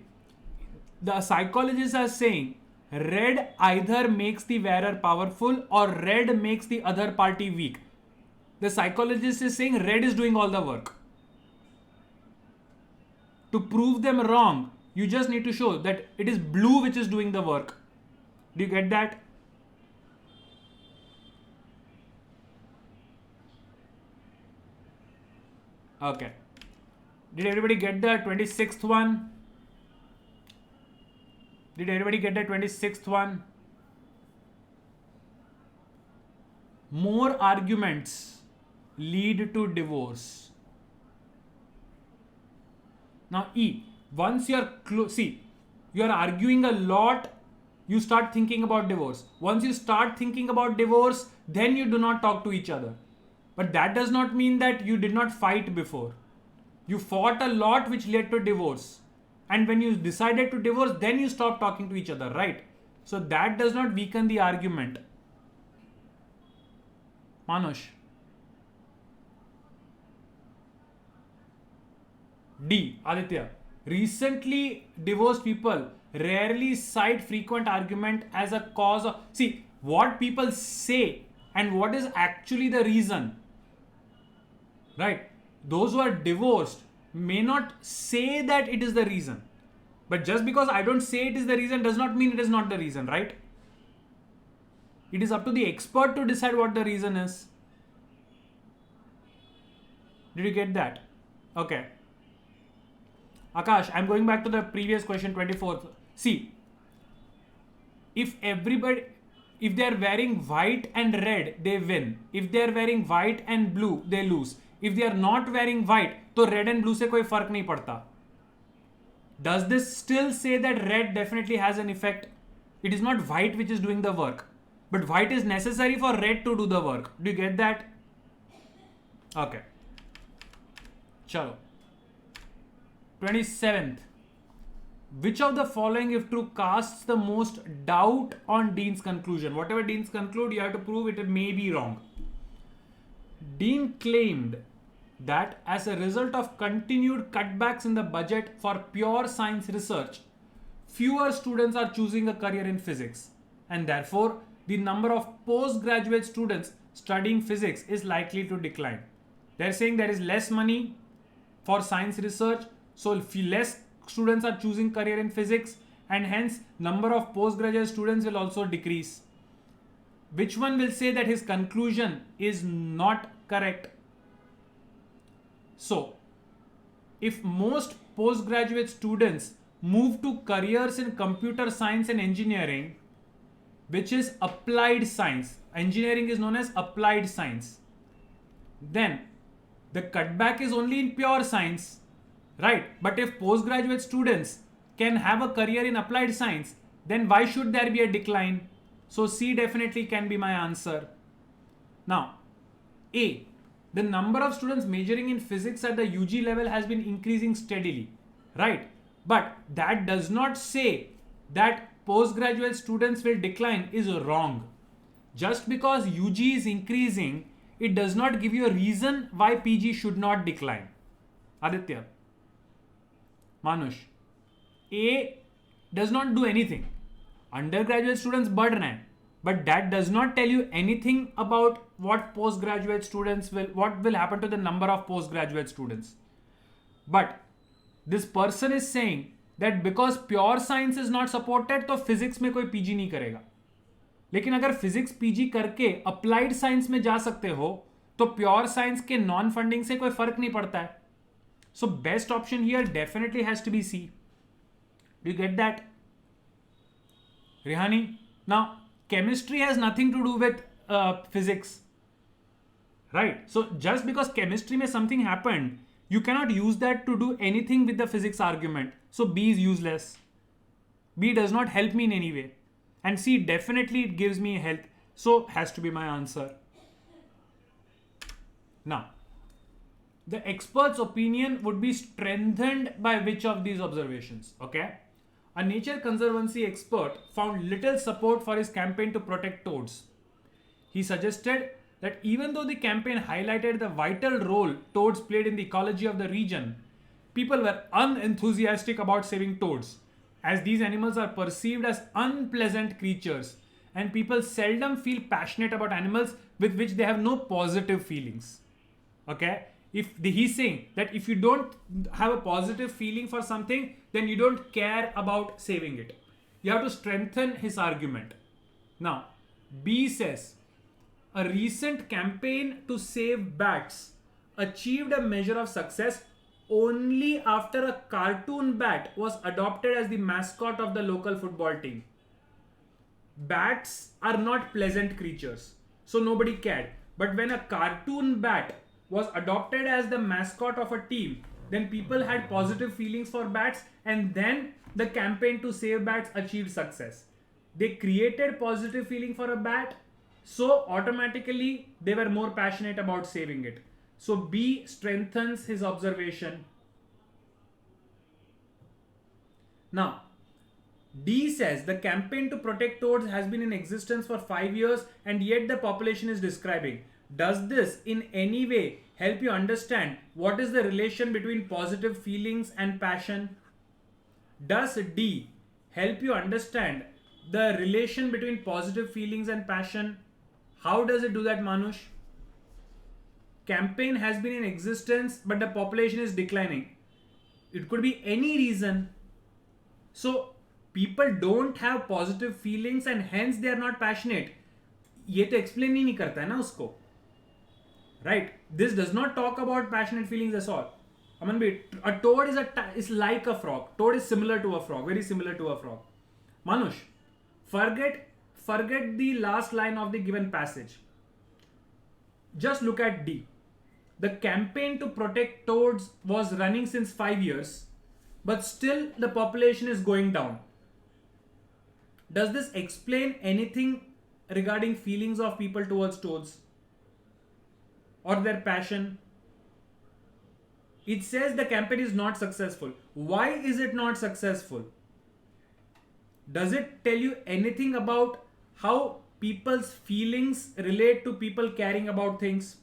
the psychologists are saying red either makes the wearer powerful or red makes the other party weak. The psychologist is saying red is doing all the work. To prove them wrong, you just need to show that it is blue which is doing the work. Do you get that? Okay. Did everybody get the 26th one? Did everybody get the 26th one? More arguments lead to divorce. Now E, once you're you're arguing a lot, you start thinking about divorce. Once you start thinking about divorce, then you do not talk to each other. But that does not mean that you did not fight before. You fought a lot which led to divorce. And when you decided to divorce, then you stop talking to each other, right? So that does not weaken the argument. Manush. D. Aditya. Recently divorced people rarely cite frequent argument as a cause of... See, what people say and what is actually the reason. Right? Those who are divorced may not say that it is the reason. But just because I don't say it is the reason does not mean it is not the reason, right? It is up to the expert to decide what the reason is. Did you get that? Okay. Akash, I'm going back to the previous question, 24th. See, if they are wearing white and red, they win. If they are wearing white and blue, they lose. If they are not wearing white, तो red and blue से कोई फर्क नहीं पड़ता. Does this still say that red definitely has an effect? It is not white which is doing the work, but white is necessary for red to do the work. Do you get that? Okay. Chalo. 27th. Which of the following, if true, casts the most doubt on Dean's conclusion? Whatever Dean's conclude, you have to prove it may be wrong. Dean claimed that as a result of continued cutbacks in the budget for pure science research, fewer students are choosing a career in physics, and therefore the number of postgraduate students studying physics is likely to decline. They're saying there is less money for science research, so less students are choosing career in physics, and hence number of postgraduate students will also decrease. Which one will say that his conclusion is not correct? So, if most postgraduate students move to careers in computer science and engineering, which is applied science, engineering is known as applied science, then the cutback is only in pure science, right? But if postgraduate students can have a career in applied science, then why should there be a decline? So C definitely can be my answer. Now, A. the number of students majoring in physics at the UG level has been increasing steadily, right? But that does not say that postgraduate students will decline is wrong. Just because UG is increasing, it does not give you a reason why PG should not decline. Aditya, Manush, A does not do anything. Undergraduate students बढ़ रहे हैं, but that does not tell you anything about what will happen to the number of postgraduate students. But this person is saying that because pure science is not supported, तो physics में कोई PG नहीं करेगा. लेकिन अगर physics PG करके applied science में जा सकते हो तो प्योर साइंस के नॉन फंडिंग से कोई फर्क नहीं पड़ता है. So best option here definitely has to be C. Do you get that, Rihani? Now chemistry has nothing to do with physics, right? So just because chemistry में something happened, you cannot use that to do anything with the physics argument. So B is useless. B does not help me in any way. And C definitely it gives me help. So has to be my answer. Now, the expert's opinion would be strengthened by which of these observations? Okay. A nature conservancy expert found little support for his campaign to protect toads. He suggested that even though the campaign highlighted the vital role toads played in the ecology of the region, people were unenthusiastic about saving toads, as these animals are perceived as unpleasant creatures, and people seldom feel passionate about animals with which they have no positive feelings. Okay? He's saying that if you don't have a positive feeling for something, then you don't care about saving it. You have to strengthen his argument. Now, B says, a recent campaign to save bats achieved a measure of success only after a cartoon bat was adopted as the mascot of the local football team. Bats are not pleasant creatures, so nobody cared. But when a cartoon bat was adopted as the mascot of a team, then people had positive feelings for bats, and then the campaign to save bats achieved success. They created positive feeling for a bat, so automatically they were more passionate about saving it. So B strengthens his observation. Now, D says the campaign to protect toads has been in existence for 5 years and yet the population is describing. Does this in any way help you understand what is the relation between positive feelings and passion? Does D help you understand the relation between positive feelings and passion? How does it do that, Manush? Campaign has been in existence, but the population is declining. It could be any reason. So people don't have positive feelings and hence they are not passionate. ये तो explain ही नहीं करता है ना उसको, right? This does not talk about passionate feelings at all. A toad is like a frog. Toad is similar to a frog, very similar to a frog. Manush, forget the last line of the given passage. Just look at D. The campaign to protect toads was running since 5 years, but still the population is going down. Does this explain anything regarding feelings of people towards toads or their passion? It says the campaign is not successful. Why is it not successful? Does it tell you anything about how people's feelings relate to people caring about things?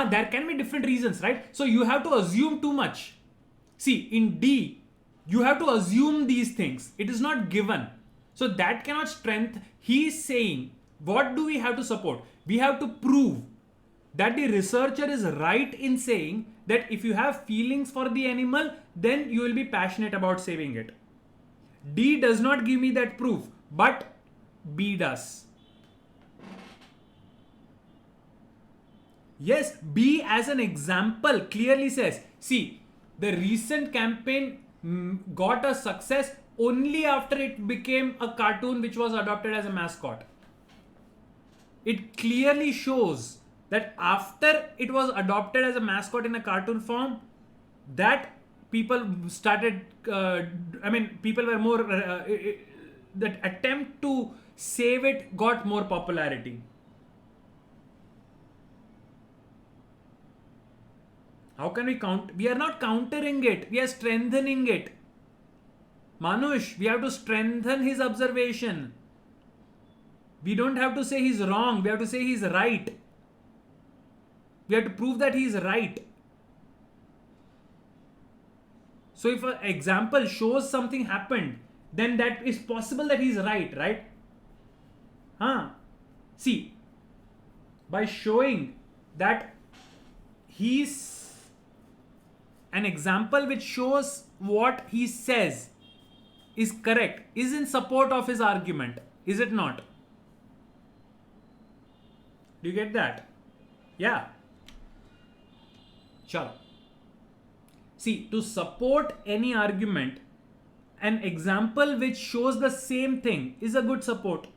There can be different reasons, right? So you have to assume too much. See, in D, you have to assume these things. It is not given. So that cannot strengthen. He is saying, what do we have to support? We have to prove that the researcher is right in saying that if you have feelings for the animal, then you will be passionate about saving it. D does not give me that proof, but B does. Yes, B as an example clearly says, see, the recent campaign got a success only after it became a cartoon which was adopted as a mascot. It clearly shows that after it was adopted as a mascot in a cartoon form, that people started, people were more, that attempt to save it got more popularity. How can we count? We are not countering it. We are strengthening it. Manush, we have to strengthen his observation. We don't have to say he's wrong. We have to say he's right. We have to prove that he's right. So if an example shows something happened, then that is possible that he's right, right? See, by showing that he's an example which shows what he says is correct, is in support of his argument, is it not? Do you get that? Yeah. Chalo. See, to support any argument, an example which shows the same thing is a good support.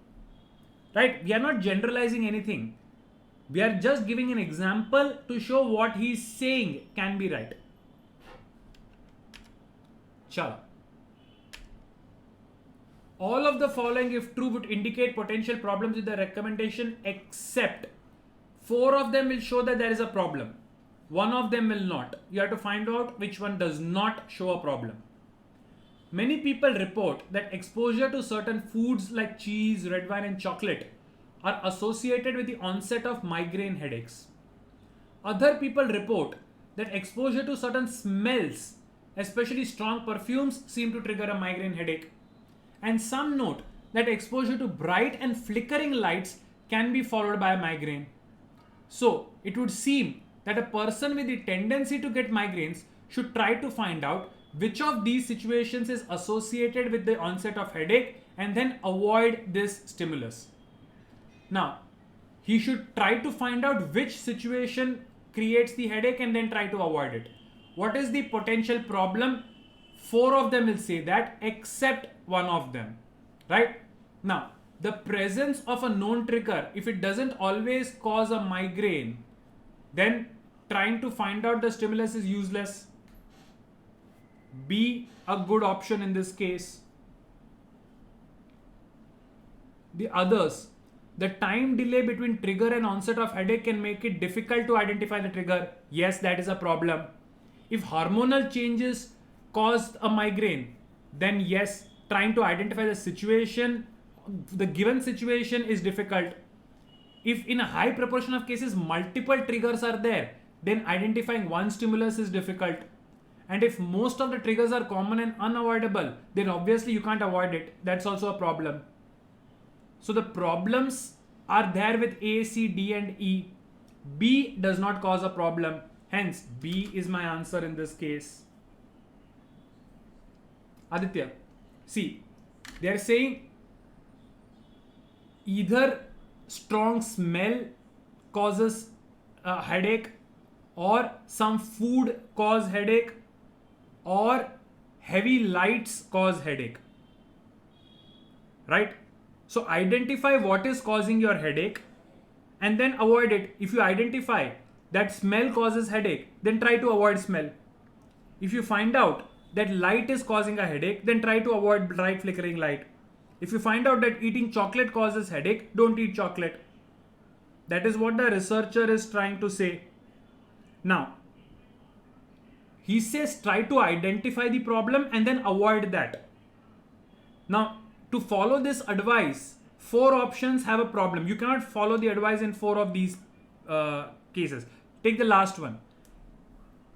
Right? We are not generalizing anything. We are just giving an example to show what he is saying can be right. Chalo. All of the following, if true, would indicate potential problems with the recommendation, except 4 of them will show that there is a problem. 1 of them will not. You have to find out which one does not show a problem. Many people report that exposure to certain foods like cheese, red wine, and chocolate are associated with the onset of migraine headaches. Other people report that exposure to certain smells, especially strong perfumes, seem to trigger a migraine headache. And some note that exposure to bright and flickering lights can be followed by a migraine. So, it would seem that a person with the tendency to get migraines should try to find out which of these situations is associated with the onset of headache and then avoid this stimulus. Now, he should try to find out which situation creates the headache and then try to avoid it. What is the potential problem? 4 of them will say that, except 1 of them. Right? Now, the presence of a known trigger, if it doesn't always cause a migraine, then trying to find out the stimulus is useless. B, a good option in this case. The others, the time delay between trigger and onset of headache can make it difficult to identify the trigger. Yes, that is a problem. If hormonal changes caused a migraine, then yes, trying to identify the situation, the given situation is difficult. If in a high proportion of cases multiple triggers are there, then identifying one stimulus is difficult. And if most of the triggers are common and unavoidable, then obviously you can't avoid it. That's also a problem. So the problems are there with A, C, D and E. B does not cause a problem. Hence, B is my answer in this case. Aditya, see, they are saying either strong smell causes a headache, or some food cause headache, or heavy lights cause headache. Right? So identify what is causing your headache and then avoid it. If you identify that smell causes headache, then try to avoid smell. If you find out that light is causing a headache, then try to avoid bright flickering light. If you find out that eating chocolate causes headache, don't eat chocolate. That is what the researcher is trying to say. Now, he says try to identify the problem and then avoid that. Now, to follow this advice, 4 options have a problem. You cannot follow the advice in 4 of these cases. Take the last one.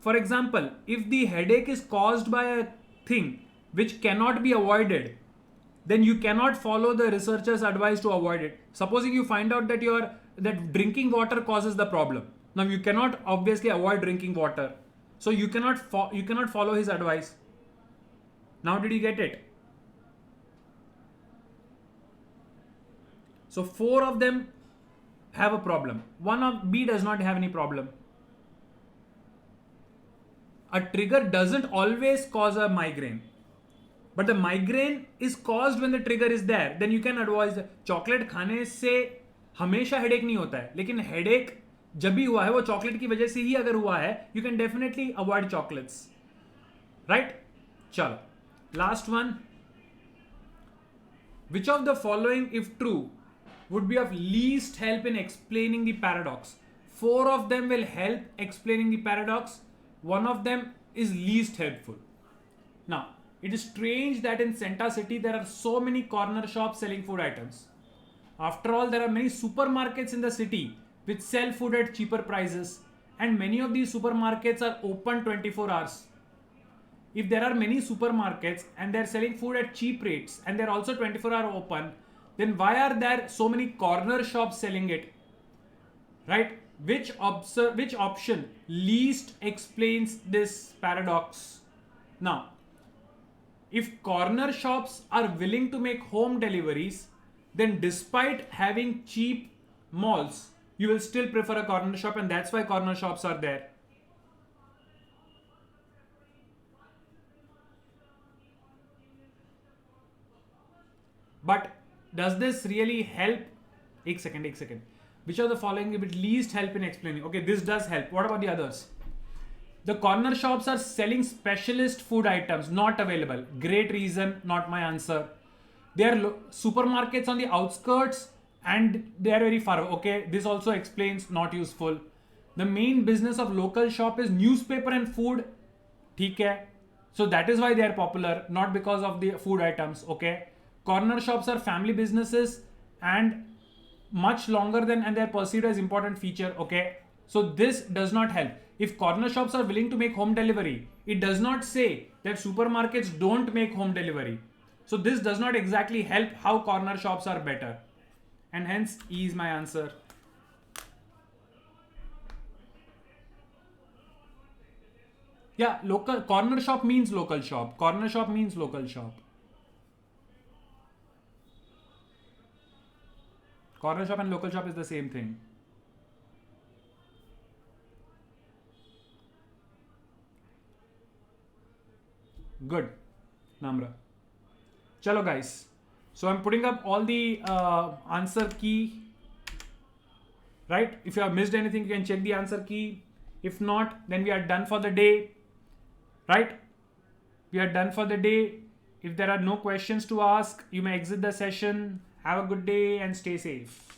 For example, if the headache is caused by a thing which cannot be avoided, then you cannot follow the researcher's advice to avoid it. Supposing you find out that drinking water causes the problem. Now you cannot obviously avoid drinking water. So you cannot follow his advice. Now did you get it? So 4 of them have a problem. 1 of B does not have any problem. A trigger doesn't always cause a migraine. But the migraine is caused when the trigger is there. Then you can advise chocolate खाने से हमेशा headache नहीं होता है. लेकिन headache जब भी हुआ है वो chocolate की वजह से ही अगर हुआ है, you can definitely avoid chocolates. Right? चलो. Last one. Which of the following, if true, would be of least help in explaining the paradox? Four of them will help explaining the paradox. One of them is least helpful. Now, it is strange that in Senta City there are so many corner shops selling food items. After all, there are many supermarkets in the city which sell food at cheaper prices, and many of these supermarkets are open 24 hours. If there are many supermarkets and they're selling food at cheap rates and they're also 24-hour open, then why are there so many corner shops selling it? Right? Which option least explains this paradox? Now, if corner shops are willing to make home deliveries, then despite having cheap malls, you will still prefer a corner shop, and that's why corner shops are there. But does this really help? Ek second. Which of the following would least help in explaining? Okay, this does help. What about the others? The corner shops are selling specialist food items not available. Great reason, not my answer. They are supermarkets on the outskirts and they are very far away. Okay, this also explains, not useful. The main business of local shop is newspaper and food. ठीक है. So that is why they are popular, not because of the food items. Okay. Corner shops are family businesses and much longer than, and they are perceived as important feature. Okay. So this does not help. If corner shops are willing to make home delivery, it does not say that supermarkets don't make home delivery. So this does not exactly help how corner shops are better. And hence E is my answer. Yeah, local corner shop means local shop. Corner shop means local shop. Corner shop and local shop is the same thing. Good, Namra. Chalo guys. So I'm putting up all the answer key. Right? If you have missed anything, you can check the answer key. If not, then we are done for the day. Right? We are done for the day. If there are no questions to ask, you may exit the session. Have a good day and stay safe.